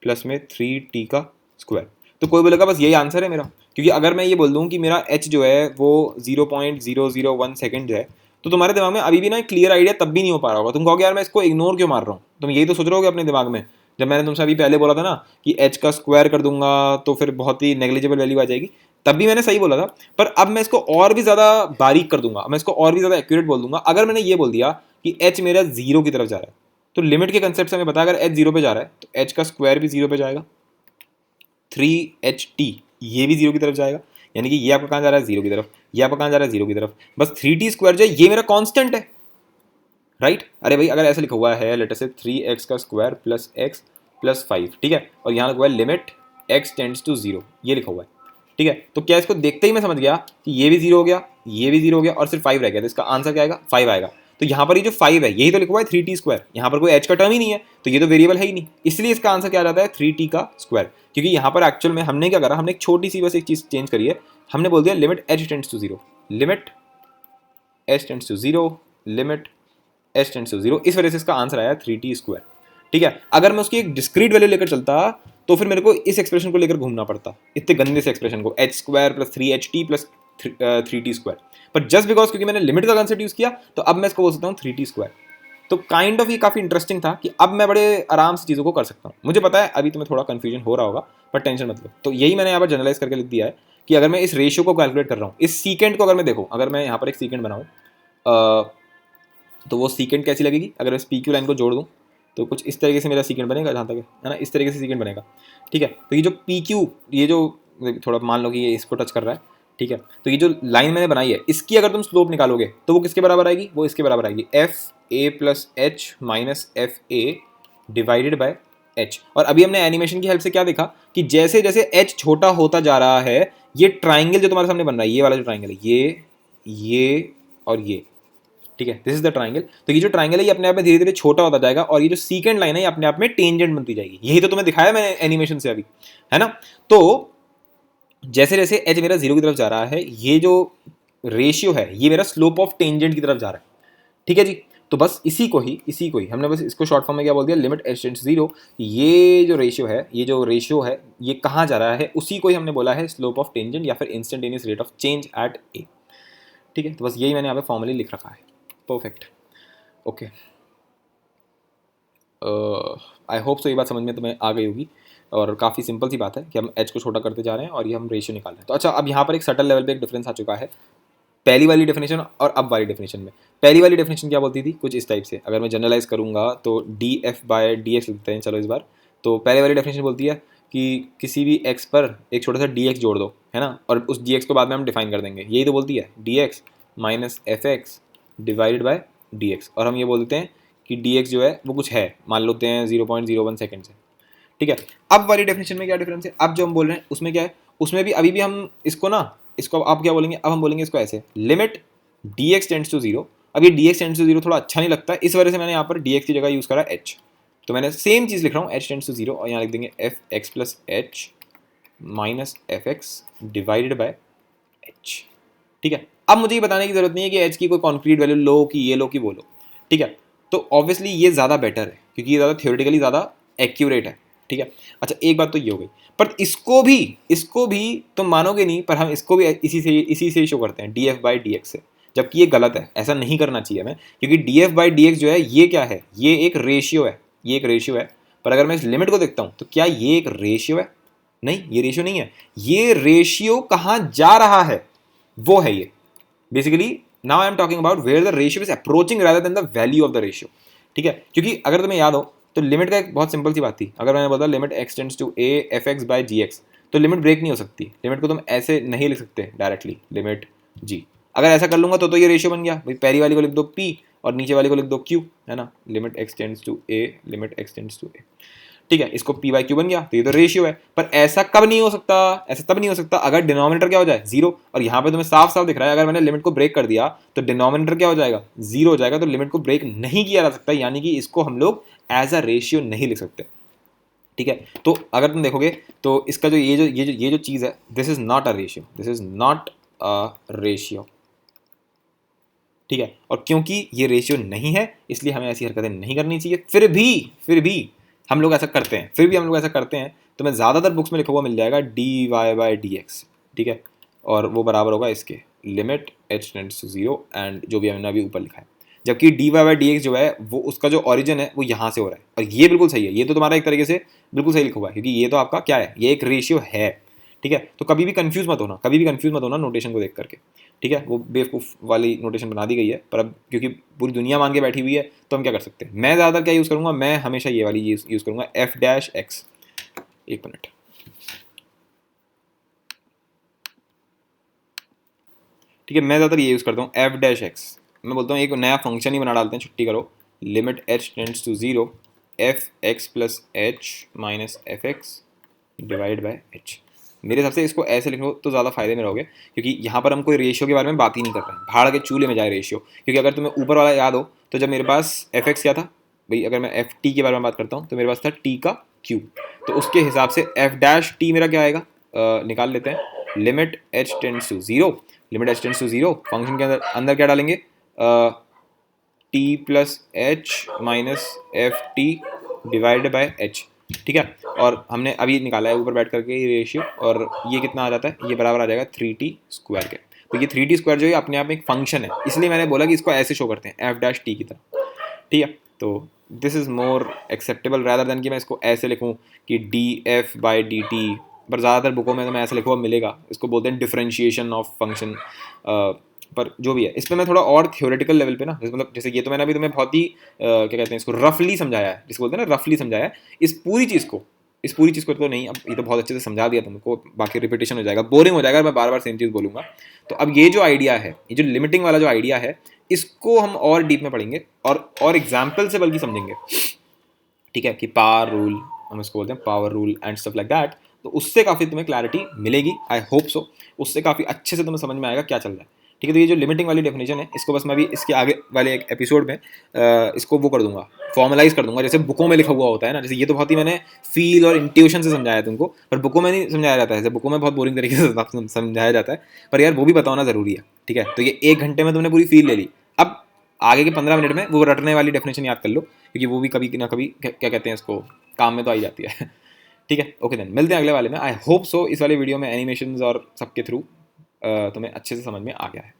प्लस में 3t का स्क्वायर। तो कोई बोलेगा बस यही आंसर है मेरा, क्योंकि अगर मैं ये बोल दूँ कि मेरा h जो है वो 0.001 सेकेंड है, तो तुम्हारे दिमाग में अभी भी ना क्लियर आइडिया तब भी नहीं हो पा रहा होगा। तुम कहोगे यार मैं इसको इग्नोर क्यों मार रहा हूँ, तुम यही तो सोच रहे होगे अपने दिमाग में। जब मैंने तुमसे अभी पहले बोला था ना कि h का स्क्वायर कर दूंगा तो फिर बहुत ही नेग्लिजिबल वैल्यू आ जाएगी, तब भी मैंने सही बोला था। पर अब मैं इसको और भी ज़्यादा बारीक कर दूंगा, मैं इसको और भी ज़्यादा एक्यूरेट बोल दूंगा। अगर मैंने ये बोल दिया कि h मेरा 0 की तरफ जा रहा है, तो लिमिट के कंसेप्ट से हमें पता है अगर h 0 पे जा रहा है तो h का स्क्वायर भी 0 पे जाएगा, 3ht ये भी 0 की तरफ जाएगा, यानी कि ये आपका कहाँ जा रहा है 0 की तरफ, ये आपका कहाँ जा रहा है 0 की तरफ। बस 3t स्क्वायर जो है ये मेरा कांस्टेंट है, राइट। अरे भाई अगर ऐसा लिखा हुआ है लेट अस से 3x का स्क्वायर प्लस x प्लस 5, ठीक है, और यहाँ लिखा हुआ है लिमिट x टेंड्स टू 0, ये लिखा हुआ है, ठीक है। तो क्या इसको देखते ही मैं समझ गया कि ये भी 0 हो गया, ये भी 0 हो गया और सिर्फ 5 रह गया, तो इसका आंसर क्या आएगा 5 आएगा। तो यहाँ पर ये जो 5 है यही तो लिखा हुआ है 3t स्क्वायर, यहाँ पर कोई h का टर्म ही नहीं है, तो ये तो वेरिएबल है ही नहीं, इसलिए इसका आंसर क्या आ जाता है 3t का स्क्वायर। क्योंकि यहाँ पर एक्चुअल में हमने क्या करा, हमने एक छोटी सी बस एक चीज़ चेंज करी है, हमने बोल दिया limit h tends to 0, limit h tends to 0, limit h tends to 0, इस वजह से इसका आंसर आया 3t स्क्वायर, ठीक है। अगर मैं उसकी एक डिस्क्रीट वैल्यू लेकर चलता तो फिर मेरे को इस एक्सप्रेशन को लेकर घूमना पड़ता, इतने गंदे से एक्सप्रेशन को, h square plus 3ht plus 3t square. पर जस्ट बिकॉज क्योंकि मैंने लिमिट का कंसेप्ट यूज किया तो अब मैं इसको बोल सकता हूँ 3t स्क्वायर। तो काइंड ऑफ ये काफ़ी इंटरेस्टिंग था कि अब मैं बड़े आराम से चीज़ों को कर सकता हूँ। मुझे पता है अभी तुम्हें थोड़ा कन्फ्यूजन हो रहा होगा, पर टेंशन मत लो। तो यही मैंने यहाँ पर जनरलाइज करके लिख दिया है कि अगर मैं इस रेशियो को कैलकुलेट कर रहा हूँ, इस सीकेंड को अगर मैं देखूँ, अगर मैं यहाँ पर एक सीकेंड बनाऊँ तो वो सीकेंड कैसी लगेगी, अगर मैं PQ लाइन को जोड़ दूँ तो कुछ इस तरीके से मेरा सीकेंड बनेगा, जहाँ तक है ना, इस तरीके से सीकेंड बनेगा, ठीक है। तो ये जो PQ, ये जो थोड़ा मान लो कि ये इसको टच कर रहा है, ठीक है, तो ये जो लाइन मैंने बनाई है इसकी अगर तुम स्लोप निकालोगे तो वो किसके बराबर आएगी, वो इसके बराबर आएगी FA plus H minus FA divided by H। और अभी हमने एनिमेशन की हेल्प से क्या देखा कि जैसे जैसे H छोटा होता जा रहा है, ये ट्राइंगल जो तुम्हारे सामने बन रहा है, ये वाला जो ट्राइंगल है, ये और ये, ठीक है, दिस इज द ट्राइंगल। तो ये जो ट्राइंगल है ये अपने आप में धीरे धीरे छोटा होता जाएगा और ये जो सीकेंड लाइन है ये अपने आप में टेंजेंट बनती जाएगी। यही तो तुम्हें दिखाया मैंने एनिमेशन से अभी, है ना। तो जैसे जैसे एच मेरा 0 की तरफ जा रहा है, ये जो रेशियो है ये मेरा स्लोप ऑफ टेंजेंट की तरफ जा रहा है, ठीक है जी। तो बस इसी को ही हमने बस इसको शॉर्ट फॉर्म में क्या बोल दिया, लिमिट h टेंड्स टू 0, ये जो रेशियो है ये कहाँ जा रहा है, उसी को ही हमने बोला है स्लोप ऑफ टेंजेंट या फिर instantaneous rate of change at a, ठीक है। तो बस यही मैंने यहाँ पे फॉर्मली लिख रखा है, perfect, okay. I hope so ये बात समझ में तुम्हें आ गई होगी और काफ़ी सिंपल सी बात है कि हम h को छोटा करते जा रहे हैं और ये हम रेशियो निकाल रहे हैं। तो अच्छा, अब यहाँ पर एक सटल लेवल पे एक डिफरेंस आ चुका है पहली वाली डेफिनेशन और अब वाली डेफिनेशन में। पहली वाली डेफिनेशन क्या बोलती थी, कुछ इस टाइप से, अगर मैं जनरलाइज करूँगा तो df बाय dx लिखते हैं चलो इस बार। तो पहले वाली डेफिनेशन बोलती है कि किसी भी x पर एक छोटा सा dx जोड़ दो, है ना, और उस dx को बाद में हम डिफाइन कर देंगे। यही तो बोलती है dx minus fx divided by dx, और हम ये बोलते हैं कि dx जो है वो कुछ है, मान लेते हैं 0.01 सेकेंड से, ठीक है। अब वाली डेफिनेशन में क्या डिफरेंस है, अब जो हम बोल रहे हैं उसमें क्या है, उसमें भी अभी भी हम इसको आप क्या बोलेंगे, अब हम बोलेंगे इसको ऐसे, लिमिट dx टेंड्स टू 0। अब ये dx टेंड्स टू 0 थोड़ा अच्छा नहीं लगता है, इस वजह से मैंने यहाँ पर dx की जगह यूज़ करा h। तो मैंने सेम चीज़ लिख रहा हूँ h टेंड्स टू 0 और यहाँ लिख देंगे fx plus h minus fx divided by h, ठीक है। अब मुझे ये बताने की जरूरत नहीं है कि h की कोई कॉन्क्रीट वैल्यू लो कि ये लो कि वो लो, ठीक है। तो ऑब्वियसली ये ज़्यादा बेटर है क्योंकि ये ज़्यादा थ्योरेटिकली ज़्यादा एक्यूरेट है, ठीक है। अच्छा, एक बात तो ये हो गई, पर इसको भी तुम मानोगे नहीं, पर हम इसको भी इसी से शो करते हैं df बाई dx से, जबकि ये गलत है, ऐसा नहीं करना चाहिए हमें, क्योंकि df बाई dx जो है ये क्या है, ये एक रेशियो है, पर अगर मैं इस लिमिट को देखता हूँ तो क्या ये एक रेशियो है, नहीं, ये रेशियो नहीं है। ये रेशियो कहाँ जा रहा है वो है ये, basically now I am talking about where the ratio is approaching rather than the value of the ratio, ठीक है। क्योंकि अगर तुम्हें याद हो तो लिमिट का एक बहुत सिंपल सी बात थी, अगर मैंने बोला limit x tends to a fx by gx, तो लिमिट ब्रेक नहीं हो सकती, लिमिट को तुम ऐसे नहीं लिख सकते डायरेक्टली लिमिट g। अगर ऐसा कर लूंगा तो ये रेशियो बन गया भाई, पहली वाली को लिख दो p और नीचे वाली को लिख दो q, है ना, limit x tends to a, limit x tends to a, ठीक है, इसको p बाई q बन गया, तो ये तो रेशियो है। पर ऐसा कब नहीं हो सकता, ऐसा तब नहीं हो सकता अगर डिनोमिनेटर क्या हो जाए 0, और यहाँ पे तुम्हें साफ साफ दिख रहा है अगर मैंने लिमिट को ब्रेक कर दिया तो डिनोमिनेटर क्या हो जाएगा 0 हो जाएगा, तो लिमिट को ब्रेक नहीं किया जा सकता, यानी कि इसको हम लोग एज अ रेशियो नहीं लिख सकते, ठीक है। तो अगर तुम देखोगे तो इसका जो ये जो चीज़ है, this is not a ratio, this is not a ratio, ठीक है। और क्योंकि ये रेशियो नहीं है इसलिए हमें ऐसी हरकतें नहीं करनी चाहिए। फिर भी हम लोग ऐसा करते हैं, तो मैं ज़्यादातर बुक्स में लिखा हुआ मिल जाएगा dy/dx, ठीक है। और वो बराबर होगा इसके limit h tends to 0 and जो भी हमने अभी ऊपर लिखा है। जबकि dy/dx जो है वो उसका जो ओरिजिन है वो यहाँ से हो रहा है, और ये बिल्कुल सही है। ये तो तुम्हारा एक तरीके से बिल्कुल सही लिखा हुआ है, क्योंकि ये तो आपका क्या है, ये एक रेशियो है, ठीक है। तो कभी भी कंफ्यूज मत होना नोटेशन को देख करके, ठीक है। वो बेवकूफ़ वाली नोटेशन बना दी गई है, पर अब क्योंकि पूरी दुनिया मान के बैठी हुई है तो हम क्या कर सकते हैं। मैं ज़्यादातर क्या यूज़ करूँगा, मैं हमेशा ये वाली यूज़ करूँगा f-x। एक मिनट, ठीक है। मैं ज़्यादातर ये यूज़ करता हूँ f-x। मैं बोलता हूँ एक नया फंक्शन ही बना डालते हैं, छुट्टी करो, limit h tends to 0 f(x + h - f(x) divide by h। मेरे हिसाब से इसको ऐसे लिखो तो ज़्यादा फायदे में रहोगे, क्योंकि यहाँ पर हम कोई रेशियो के बारे में बात ही नहीं कर रहे हैं। भाड़ के चूल्हे में जाए रेशियो, क्योंकि अगर तुम्हें ऊपर वाला याद हो तो जब मेरे पास f(x) क्या था भाई, अगर मैं ft के बारे में बात करता हूँ तो मेरे पास था t का q, तो उसके हिसाब से f' मेरा क्या आएगा, निकाल लेते हैं। Limit h tends to 0 function के अंदर क्या डालेंगे, t + h - ft divide by h, ठीक है। और हमने अभी निकाला है ऊपर बैठ करके ये रेशियो, और ये कितना आ जाता है, ये बराबर आ जाएगा 3t² के। तो ये 3t² जो है अपने आप में एक फंक्शन है, इसलिए मैंने बोला कि इसको ऐसे शो करते हैं f' की तरह, ठीक है। तो this is more acceptable rather than कि मैं इसको ऐसे लिखूँ कि df/dt, पर ज़्यादातर बुकों में तो मैं ऐसे लिखा हुआ मिलेगा, इसको बोलते हैं डिफरेंशिएशन ऑफ फंक्शन। पर जो भी है इस पर मैं थोड़ा और थ्योरेटिकल लेवल पे ना, मतलब जैसे ये तो मैंने अभी तुम्हें बहुत ही क्या कहते हैं इसको, रफली समझाया है, जिसको बोलते हैं ना रफली समझाया है। इस पूरी चीज़ को तो नहीं, अब ये तो बहुत अच्छे से समझा दिया तुमको, बाकी रिपीटेशन हो जाएगा, बोरिंग हो जाएगा, मैं बार बार सेम चीज़ बोलूँगा। तो अब ये जो आइडिया है, ये जो लिमिटिंग वाला जो आइडिया है, इसको हम और डीप में पढ़ेंगे और एग्जाम्पल से बल्कि समझेंगे, ठीक है। कि पावर रूल, हम इसको बोलते हैं power rule and stuff like that. तो उससे काफ़ी तुम्हें क्लैरिटी मिलेगी, आई होप सो। उससे काफ़ी अच्छे से तुम्हें समझ में आएगा क्या चल रहा है, ठीक है। तो ये जो लिमिटिंग वाली डेफिनेशन है, इसको बस मैं भी इसके आगे वाले एक एपिसोड में इसको वो कर दूंगा, फॉर्मलाइज कर दूंगा, जैसे बुकों में लिखा हुआ होता है ना। जैसे ये तो बहुत ही मैंने फील और इंट्यूशन से समझाया तुमको, पर बुकों में नहीं समझाया जाता है। जैसे बुकों में बहुत बोरिंग तरीके से समझाया जाता है, पर यार वो भी बताना ज़रूरी है, ठीक है। तो ये 1 घंटे में तुमने पूरी फील ले ली, अब आगे के 15 मिनट में वो रटने वाली डेफिनेशन याद कर लो, क्योंकि वो भी कभी ना कभी क्या कहते हैं इसको, काम में तो आई जाती है, ठीक है। ओके देन, मिलते हैं अगले वाले में। आई होप सो इस वाले वीडियो में एनिमेशंस और सबके थ्रू तुम्हें अच्छे से समझ में आ गया है।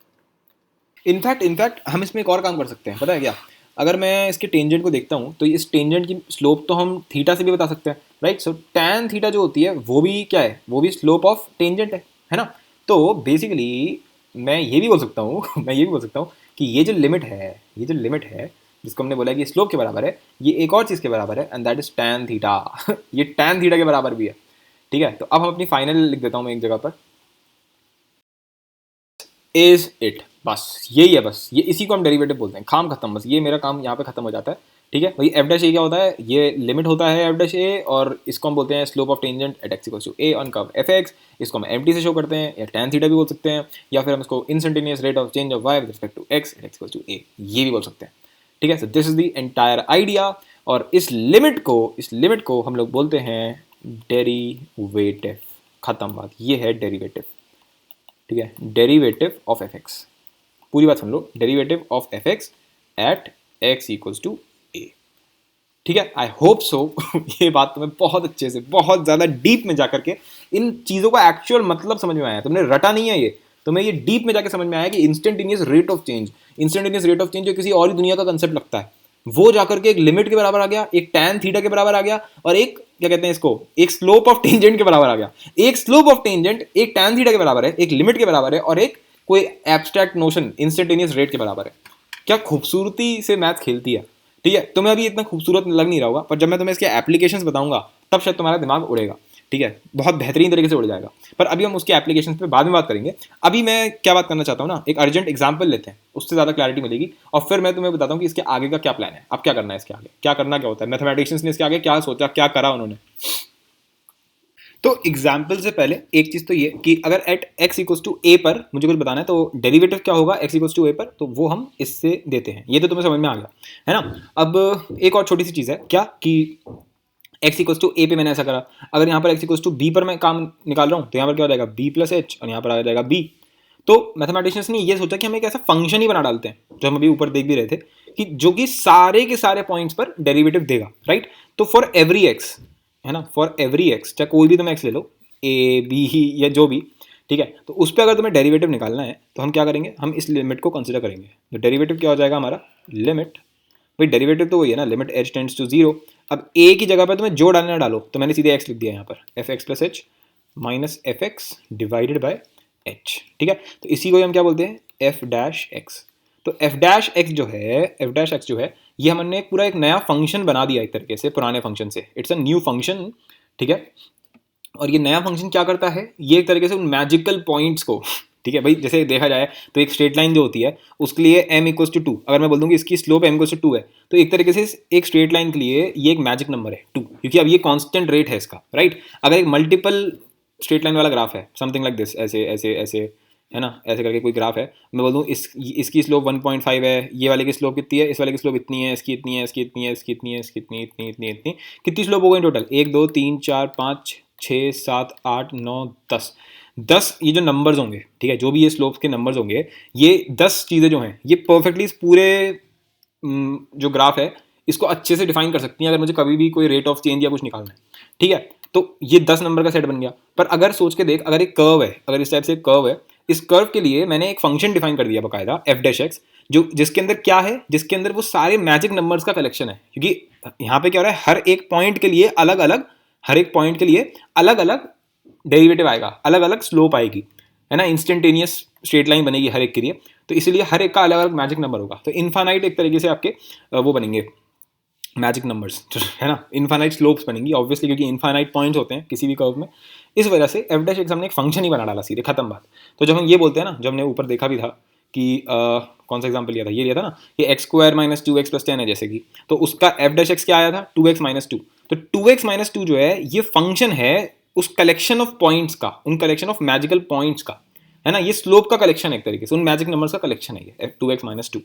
इनफैक्ट हम इसमें एक और काम कर सकते हैं, पता है क्या। अगर मैं इसके टेंजेंट को देखता हूँ तो इस टेंजेंट की स्लोप तो हम थीटा से भी बता सकते हैं, राइट। सो टैन थीटा जो होती है वो भी क्या है, वो भी स्लोप ऑफ टेंजेंट है ना। तो बेसिकली मैं ये भी बोल सकता हूँ कि ये जो लिमिट है जिसको हमने बोला कि स्लोप के बराबर है, ये एक और चीज़ के बराबर है, and that is tan theta. ये टैन थीटा के बराबर भी है, ठीक है। तो अब हम अपनी फाइनल लिख देता हूँ मैं एक जगह पर, इज इट, बस यही है, बस ये इसी को हम डेरिवेटिव बोलते हैं, काम खत्म, बस ये मेरा काम यहाँ पे खत्म हो जाता है, ठीक है। भाई f' क्या होता है, ये लिमिट होता है f', और इसको हम बोलते हैं slope of tangent at x = a on curve fx। इसको हम एम्प्टी से शो करते हैं, या टैन थीटा भी बोल सकते हैं, या फिर हम इसको instantaneous rate of change of y with respect to x at x = a, ये भी बोल सकते हैं, ठीक है। So this is the entire idea, और इस लिमिट को हम लोग बोलते हैं डेरिवेटिव। खत्म बात, ये है डेरिवेटिव, ठीक है। डेरिवेटिव ऑफ fx, पूरी बात सुन लो, derivative of fx at x = a, ठीक है। आई होप सो ये बात तुम्हें बहुत अच्छे से, बहुत ज़्यादा डीप में जाकर के इन चीज़ों का एक्चुअल मतलब समझ में आया, तुमने रटा नहीं है ये, तुम्हें ये डीप में जाकर समझ में आया कि इंस्टेंटेनियस रेट ऑफ चेंज जो किसी और ही दुनिया का कंसेप्ट लगता है, वो जाकर के एक लिमिट के बराबर आ गया, एक टैन थीटा के बराबर आ गया, और एक क्या कहते हैं इसको, एक स्लोप ऑफ टेंजेंट के बराबर आ गया। एक स्लोप ऑफ टेंजेंट एक टैन थीटा के बराबर है, एक लिमिट के बराबर है, और एक कोई एब्स्ट्रैक्ट नोशन इंस्टेंटेनियस रेट के बराबर है। क्या खूबसूरती से मैथ खेलती है, ठीक है। तुम्हें अभी इतना खूबसूरत लग नहीं रहा होगा, पर जब मैं तुम्हें इसके एप्लीकेशंस बताऊंगा तब शायद तुम्हारा दिमाग उड़ेगा, ठीक है, बहुत बेहतरीन तरीके से उड़ जाएगा। पर अभी हम उसके एप्लीकेशंस पे बाद में बात करेंगे। अभी मैं क्या बात करना चाहता हूँ ना, एक अर्जेंट एग्जांपल लेते हैं, उससे ज़्यादा क्लैरिटी मिलेगी, और फिर मैं तुम्हें बताता हूँ कि इसके आगे का क्या प्लान है, अब क्या करना है, इसके आगे क्या करना, क्या होता है, मैथमेटिशियंस ने इसके आगे क्या सोचा, क्या करा उन्होंने। तो एग्जाम्पल से पहले एक चीज़ तो ये कि अगर एट x = a पर मुझे कुछ बताना है, तो डेरिवेटिव क्या होगा x = a पर, तो वो हम इससे देते हैं। ये तो तुम्हें समझ में आ गया है ना। अब एक और छोटी सी चीज़ है क्या, कि x = a पे मैंने ऐसा करा, अगर यहाँ पर x = b पर मैं काम निकाल रहा हूँ, तो यहाँ पर क्या हो जाएगा b + h, और यहाँ पर आ जाएगा b। तो मैथमेटिशियंस ने ये सोचा कि हम एक ऐसा फंक्शन ही बना डालते हैं, जो हम अभी ऊपर देख भी रहे थे, कि जो कि सारे के सारे पॉइंट्स पर डेरिवेटिव देगा, राइट। तो फॉर एवरी एक्स, है ना, फॉर एवरी एक्स, चाहे कोई भी तुम एक्स ले लो, ए बी या जो भी, ठीक है, तो उस पर अगर तुम्हें डेरिवेटिव निकालना है तो हम क्या करेंगे, हम इस लिमिट को कंसिडर करेंगे। तो डेरिवेटिव क्या हो जाएगा हमारा, लिमिट, भाई डेरिवेटिव तो वही है ना, limit H tends to zero. अब ए की जगह पर तुम्हें जो डालना डालो, तो मैंने सीधे एक्स लिख दिया यहाँ पर, F x plus H minus F x divided by H, ठीक है। तो इसी को हम क्या बोलते हैं, एफ डैश एक्स। तो एफ डैश एक्स जो है, एफ डैश एक्स जो है, ये हमने पूरा एक नया फंक्शन बना दिया एक तरीके से पुराने फंक्शन से, इट्स अ न्यू फंक्शन, ठीक है। और ये नया फंक्शन क्या करता है, ये एक तरीके से उन मैजिकल पॉइंट्स को, ठीक है भाई, जैसे देखा जाए तो एक स्ट्रेट लाइन जो होती है उसके लिए m इक्वल्स टू 2, अगर मैं बोल दूं कि इसकी स्लोप m इक्वल्स टू 2 है, तो एक तरीके से एक स्ट्रेट लाइन के लिए ये एक मैजिक नंबर है 2, क्योंकि अब ये कांस्टेंट रेट है इसका, राइट। अगर एक मल्टीपल स्ट्रेट लाइन वाला ग्राफ है, समथिंग लाइक दिस, ऐसे ऐसे ऐसे, है ना, ऐसे करके कोई ग्राफ है, मैं बोल दूँ इसकी स्लोप 1.5 है, ये वाले की स्लोप कितनी है, इस वाले की स्लोप इतनी है, इसकी इतनी है, इसकी इतनी है, इसकी इतनी है, इसकी इतनी इतनी इतनी इतनी, कितनी स्लोप हो गई टोटल, 1 2 3 4 5 6 7 8 9 10 ये जो नंबर्स होंगे, ठीक है, जो भी ये स्लोप्स के नंबर्स होंगे, ये 10 चीज़ें जो हैं, ये परफेक्टली इस पूरे जो ग्राफ है इसको अच्छे से डिफाइन कर सकती हैं, अगर मुझे कभी भी कोई रेट ऑफ चेंज या कुछ निकालना है, ठीक है। तो ये 10 नंबर का सेट बन गया। पर अगर सोच के देख, अगर एक कर्व है, अगर इस टाइप से एक कर्व है, इस कर्व के लिए मैंने एक फंक्शन डिफाइन कर दिया बकायदा, एफ डैश एक्स, जो जिसके अंदर क्या है, जिसके अंदर वो सारे मैजिक नंबर्स का कलेक्शन है, क्योंकि यहाँ पे क्या हो रहा है, हर एक पॉइंट के लिए अलग अलग, हर एक पॉइंट के लिए अलग अलग डेरिवेटिव आएगा, अलग अलग स्लोप आएगी, है ना, इंस्टेंटेनियस स्ट्रेट लाइन बनेगी हर एक के लिए, तो इसीलिए हर एक का अलग अलग मैजिक नंबर होगा। तो इनफाइनाइट एक तरीके से आपके वो बनेंगे मैजिक नंबर्स, है ना, इनफाइनाइट स्लोप्स बनेंगी ऑब्वियसली, क्योंकि इनफाइनाइट पॉइंट्स होते हैं किसी भी कर्व में। इस वजह से एफ डैश एक्स हमने एक फंक्शन ही बना डाला, सीधे खत्म बात। तो जब हम ये बोलते हैं ना, जब हमने ऊपर देखा भी था कि कौन सा एग्जाम्पल लिया था, ये लिया था ना, कि x square minus 2x plus 10 है जैसे कि, तो उसका एफ डैश एक्स क्या आया था, 2x माइनस 2। तो 2x माइनस 2 जो है ये फंक्शन है उस कलेक्शन ऑफ पॉइंट्स का, उन कलेक्शन ऑफ मैजिकल पॉइंट्स का, है ना, ये स्लोप का कलेक्शन है एक तरीके से, उन मैजिक नंबर्स का कलेक्शन है ये 2x minus 2।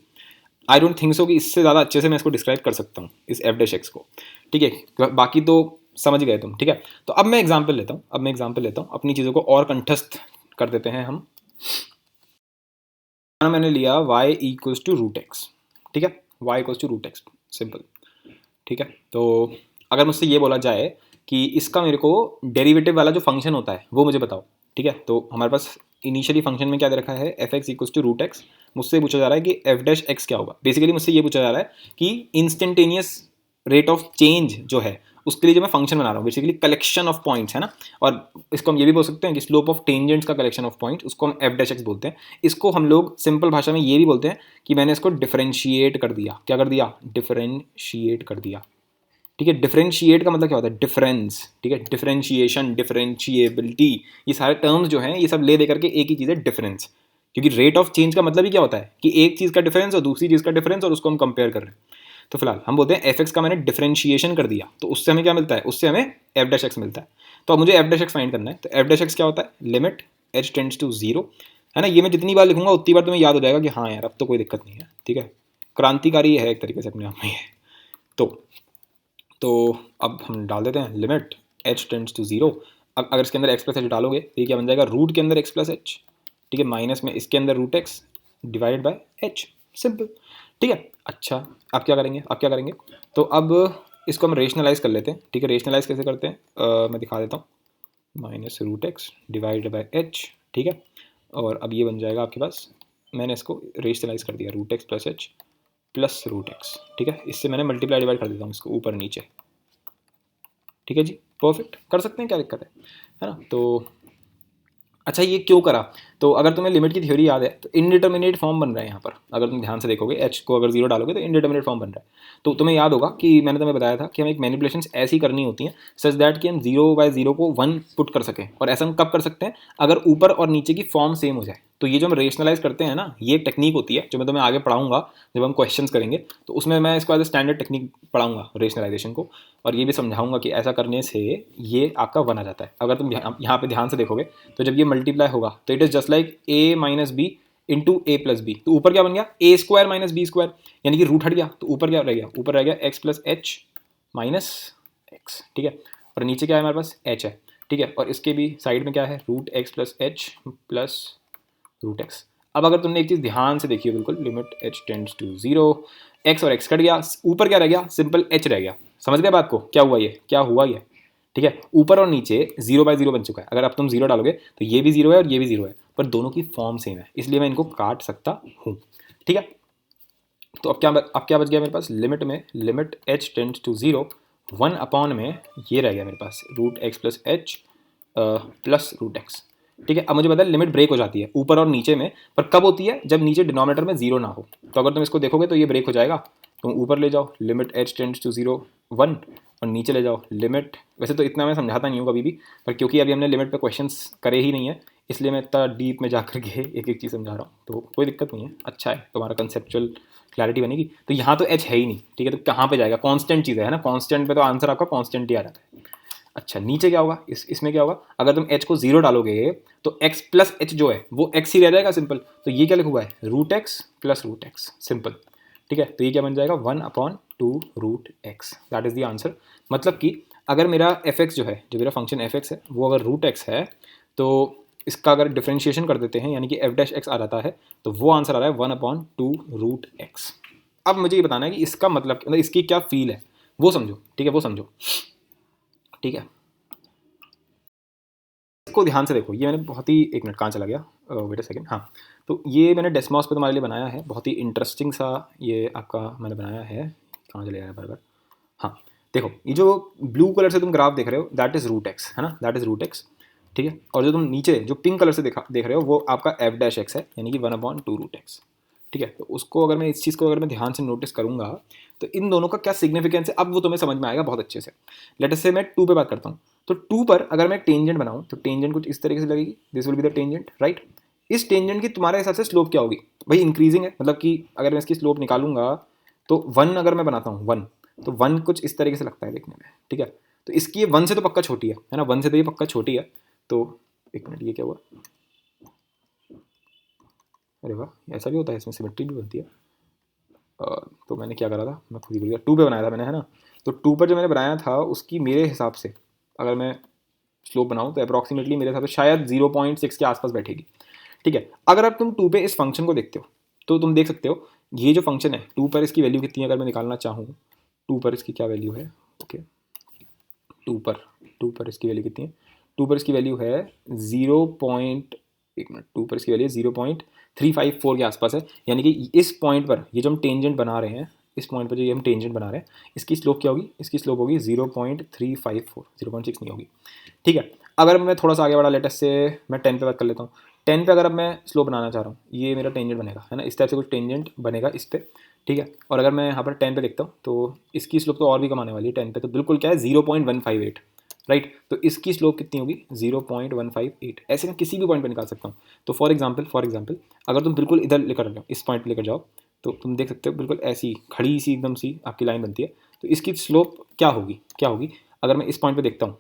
I don't think so कि इससे ज़्यादा अच्छे से मैं इसको डिस्क्राइब कर सकता हूँ इस एफ डैश एक्स को, ठीक है, बाकी तो समझ गए तुम, ठीक है। तो अब मैं एग्जाम्पल लेता हूँ, अपनी चीज़ों को और कंठस्थ कर देते हैं हम। मैंने लिया y equals to root X, ठीक है, y equals to root X, simple, ठीक है। तो अगर मुझसे ये बोला जाए कि इसका मेरे को डेरिवेटिव वाला जो फंक्शन होता है वो मुझे बताओ, ठीक है, तो हमारे पास इनिशियली फंक्शन में क्या दे रखा है, F X equals to root X. मुझसे पूछा जा रहा है कि एफ डैश एक्स क्या होगा, बेसिकली मुझसे ये पूछा जा रहा है कि इंस्टेंटेनियस रेट ऑफ चेंज जो है उसके लिए जो मैं फंक्शन बना रहा हूँ, बेसिकली कलेक्शन ऑफ पॉइंट्स, है ना, और इसको हम ये भी बोल सकते हैं कि स्लोप ऑफ टेंजेंट्स का कलेक्शन ऑफ पॉइंट, उसको हम एफ डैश एक्स बोलते हैं। इसको हम लोग सिंपल भाषा में ये भी बोलते हैं कि मैंने इसको डिफरेंशिएट कर दिया, क्या कर दिया, डिफरेंशिएट कर दिया, ठीक है। डिफरेंशिएट का मतलब क्या होता है, डिफरेंस, ठीक है, डिफरेंशिएशन, डिफरेंशिएबिलिटी, ये सारे टर्म्स जो हैं ये सब ले दे करके एक ही चीज़ है, डिफरेंस। क्योंकि रेट ऑफ चेंज का मतलब ही क्या होता है कि एक चीज़ का डिफरेंस और दूसरी चीज़ का डिफरेंस, और उसको हम कंपेयर कर रहे हैं। तो फिलहाल हम बोलते हैं एफ एक्स का मैंने डिफरेंशिएशन कर दिया, तो उससे हमें क्या मिलता है, उससे हमें एफ डैश एक्स मिलता है। तो अब मुझे एफ डैश एक्स फाइंड करना है, तो एफ डैश एक्स क्या होता है, limit H tends to zero, है ना। ये मैं जितनी बार लिखूंगा उतनी बार तुम्हें याद हो जाएगा कि हाँ यार अब तो कोई दिक्कत नहीं है, ठीक है, क्रांतिकारी है एक तरीके से अपने आप में। तो अब हम डाल देते हैं limit H tends to zero. अब अगर इसके अंदर एक्स प्लस एच डालोगे तो ये क्या बन जाएगा, रूट के अंदर एक्स प्लस एच, ठीक है, माइनस में इसके अंदर root X divided by H, simple, ठीक है। अच्छा अब क्या करेंगे, तो अब इसको हम रेशनलाइज कर लेते हैं, ठीक है। रेशनलाइज कैसे करते हैं, मैं दिखा देता हूँ, minus root X divided by H, ठीक है। और अब ये बन जाएगा आपके पास, मैंने इसको रेशनलाइज कर दिया, root X plus H plus root X, ठीक है। इससे मैंने मल्टीप्लाई डिवाइड कर देता हूँ इसको ऊपर नीचे, ठीक है जी, परफेक्ट, कर सकते हैं, क्या दिक्कत है ना। तो अच्छा ये क्यों करा, तो अगर तुम्हें लिमिट की थ्योरी याद है तो इनडिटर्मिनेट फॉर्म बन रहा है यहाँ पर, अगर तुम ध्यान से देखोगे एच को अगर जीरो डालोगे तो इनडिटर्मिनेट फॉर्म बन रहा है। तो तुम्हें याद होगा कि मैंने तुम्हें बताया था कि हमें एक मैनिपुलेशन ऐसी करनी होती है सच दैट कि हम 0/0 को 1 पुट कर सकें, और ऐसा हम कब कर सकते हैं, अगर ऊपर और नीचे की फॉर्म सेम हो जाए। तो ये जो हम रेशनलाइज करते हैं ना, ये एक टेक्निक होती है जो मैं तुम्हें आगे पढ़ाऊंगा जब हम क्वेश्चंस करेंगे, तो उसमें मैं इसको एज ए स्टैंडर्ड टेक्निक पढ़ाऊंगा रेशनलाइजेशन को, और ये भी समझाऊंगा कि ऐसा करने से ये आपका 1 आ जाता है। अगर तुम यहाँ पे ध्यान से देखोगे तो जब ये मल्टीप्लाई होगा तो it is just like a minus B into A plus B. तो ऊपर क्या बन गया, A square minus B square, यानी कि रूट हट गया, तो ऊपर क्या रह गया, ऊपर रह गया x plus H minus x, ठीक है। और नीचे क्या है हमारे पास, एच है, ठीक है। और इसके भी साइड में क्या है, root X plus H plus root X. अब अगर तुमने एक चीज़ ध्यान से देखी हो बिल्कुल, limit H tends to 0, X और एक्स कट गया, ऊपर क्या रह गया, सिंपल एच रह गया। समझ गए बात को, क्या हुआ ये, क्या हुआ ये, ठीक है। ऊपर और नीचे 0/0 बन चुका है। अगर अब तुम 0 डालोगे तो ये भी 0 है और ये भी 0 है, पर दोनों की फॉर्म सेम है, इसलिए मैं इनको काट सकता हूँ, ठीक है। तो अब क्या बच गया मेरे पास, लिमिट में limit H tends to 0, 1 upon में ये रह गया मेरे पास root X plus H plus root X, ठीक है। अब मुझे पता है लिमिट ब्रेक हो जाती है ऊपर और नीचे में, पर कब होती है, जब नीचे डिनोमिनेटर में 0 ना हो। तो अगर तुम इसको देखोगे तो ये ब्रेक हो जाएगा। तुम ऊपर ले जाओ लिमिट एच टेंड्स टू 0 1, और नीचे ले जाओ लिमिट, वैसे तो इतना मैं समझाता नहीं हूँ कभी भी, पर क्योंकि अभी हमने लिमिट पे क्वेश्चंस करे ही नहीं है, इसलिए मैं इतना डीप में जा कर के एक एक चीज़ समझा रहा हूँ। तो कोई दिक्कत नहीं है, अच्छा है, तुम्हारा कंसेप्चुअल क्लैरिटी बनेगी। तो यहाँ तो एच है ही नहीं, ठीक है, तो कहाँ पे जाएगा, कांस्टेंट चीज़ है ना, कांस्टेंट पे तो आंसर आपका कांस्टेंट ही आ जाता है। अच्छा, नीचे क्या होगा, इसमें क्या होगा, अगर तुम h को 0 डालोगे तो x प्लस एच जो है वो x ही रह जाएगा, सिंपल। तो ये क्या लिखा हुआ है, root X plus root X, simple, ठीक है। तो ये क्या बन जाएगा, 1/2 root X, that is the answer. मतलब कि अगर मेरा एफ एक्स जो है, जो मेरा फंक्शन एफ एक्स है, वो अगर रूट एक्स है, तो इसका अगर डिफ्रेंशिएशन कर देते हैं, यानी कि एफ डैश एक्स आ जाता है, तो वो आंसर आ रहा है 1/2 रूट एक्स। अब मुझे ये बताना है कि इसका मतलब इसकी क्या फील है, वो समझो, ठीक है, वो समझो, ठीक है। इसको ध्यान से देखो, ये मैंने बहुत ही, एक मिनट कहाँ चला गया, वेट अ सेकंड, हाँ। तो ये मैंने डेस्मॉस पे तुम्हारे लिए बनाया है, बहुत ही इंटरेस्टिंग सा ये आपका मैंने बनाया है, कहाँ चले गया बराबर, हाँ। देखो ये जो ब्लू कलर से तुम ग्राफ देख रहे हो, दैट इज़ रूट एक्स, है ना, दैट इज़ रूट एक्स, ठीक है। और जो तुम नीचे जो पिंक कलर से देख रहे हो, वो आपका एफ डैश एक्स है, यानी कि 1/2 रूट एक्स, ठीक है। तो उसको अगर मैं इस चीज़ को अगर मैं ध्यान से नोटिस करूंगा, तो इन दोनों का क्या सिग्निफिकेंस है, अब वो तुम्हें समझ में आएगा बहुत अच्छे से। लेट अस से मैं 2 पे बात करता हूँ, तो 2 पर अगर मैं टेंजेंट बनाऊँ, तो टेंजेंट कुछ इस तरीके से लगेगी, this will be the tangent, right. इस टेंजेंट की तुम्हारे हिसाब से स्लोप क्या होगी, भाई इंक्रीजिंग है, मतलब कि अगर मैं इसकी स्लोप निकालूंगा तो 1 अगर मैं बनाता हूँ 1, तो 1 कुछ इस तरीके से लगता है देखने में, ठीक है। तो इसकी ये 1 से तो पक्का छोटी है ना, 1 से तो ये पक्का छोटी है। तो एक मिनट, ये क्या हुआ, अरे वाह, ऐसा भी होता है, इसमें सिमेट्री भी बनती है। तो मैंने क्या करा था, मैं खुद ही भूल गया, 2 पे बनाया था मैंने, है ना। तो 2 पर जो मैंने बनाया था उसकी मेरे हिसाब से अगर मैं स्लोप बनाऊँ तो अप्रॉक्सीमेटली मेरे हिसाब से शायद 0.6 के आसपास बैठेगी, ठीक है। अगर अब तुम 2 पे इस फंक्शन को देखते हो, तो तुम देख सकते हो ये जो फंक्शन है 2 पर इसकी वैल्यू कितनी है, अगर मैं निकालना चाहूँ 2 पर इसकी क्या वैल्यू है, ओके। 2 पर 2 पर इसकी वैल्यू कितनी है, 2 पर इसकी वैल्यू है 0 पॉइंट, एक मिनट, 2 पर इसकी वैल्यू 0.354 के आसपास है। यानी कि इस पॉइंट पर ये जो हम टेंजेंट बना रहे हैं, इस पॉइंट पर जो ये हम टेंजेंट बना रहे हैं, इसकी स्लोप क्या होगी, इसकी स्लोप होगी 0.354, 0.6 नहीं होगी, ठीक है। अगर मैं थोड़ा सा आगे बढ़ा, लेटेस्ट से मैं 10 पे बात कर लेता हूँ। 10 पे अगर अब मैं स्लोप बनाना चाह रहा हूँ, ये मेरा टेंजेंट बनेगा, है ना, इस टाइप से कुछ टेंजेंट बनेगा इस पर, ठीक है। और अगर मैं यहाँ पर 10 पे देखता हूँ, तो इसकी स्लोप तो और भी कम आने वाली है 10 पे, तो बिल्कुल क्या है 0.158, राइट। तो इसकी स्लोप कितनी होगी 0.158, ऐसे मैं किसी भी पॉइंट पे निकाल सकता हूँ। तो फॉर एग्जांपल अगर तुम बिल्कुल इधर लेकर जाओ, इस पॉइंट पे लेकर जाओ, तो तुम देख सकते हो बिल्कुल ऐसी खड़ी सी एकदम सी आपकी लाइन बनती है। तो इसकी स्लोप क्या होगी अगर मैं इस पॉइंट पे देखता हूँ,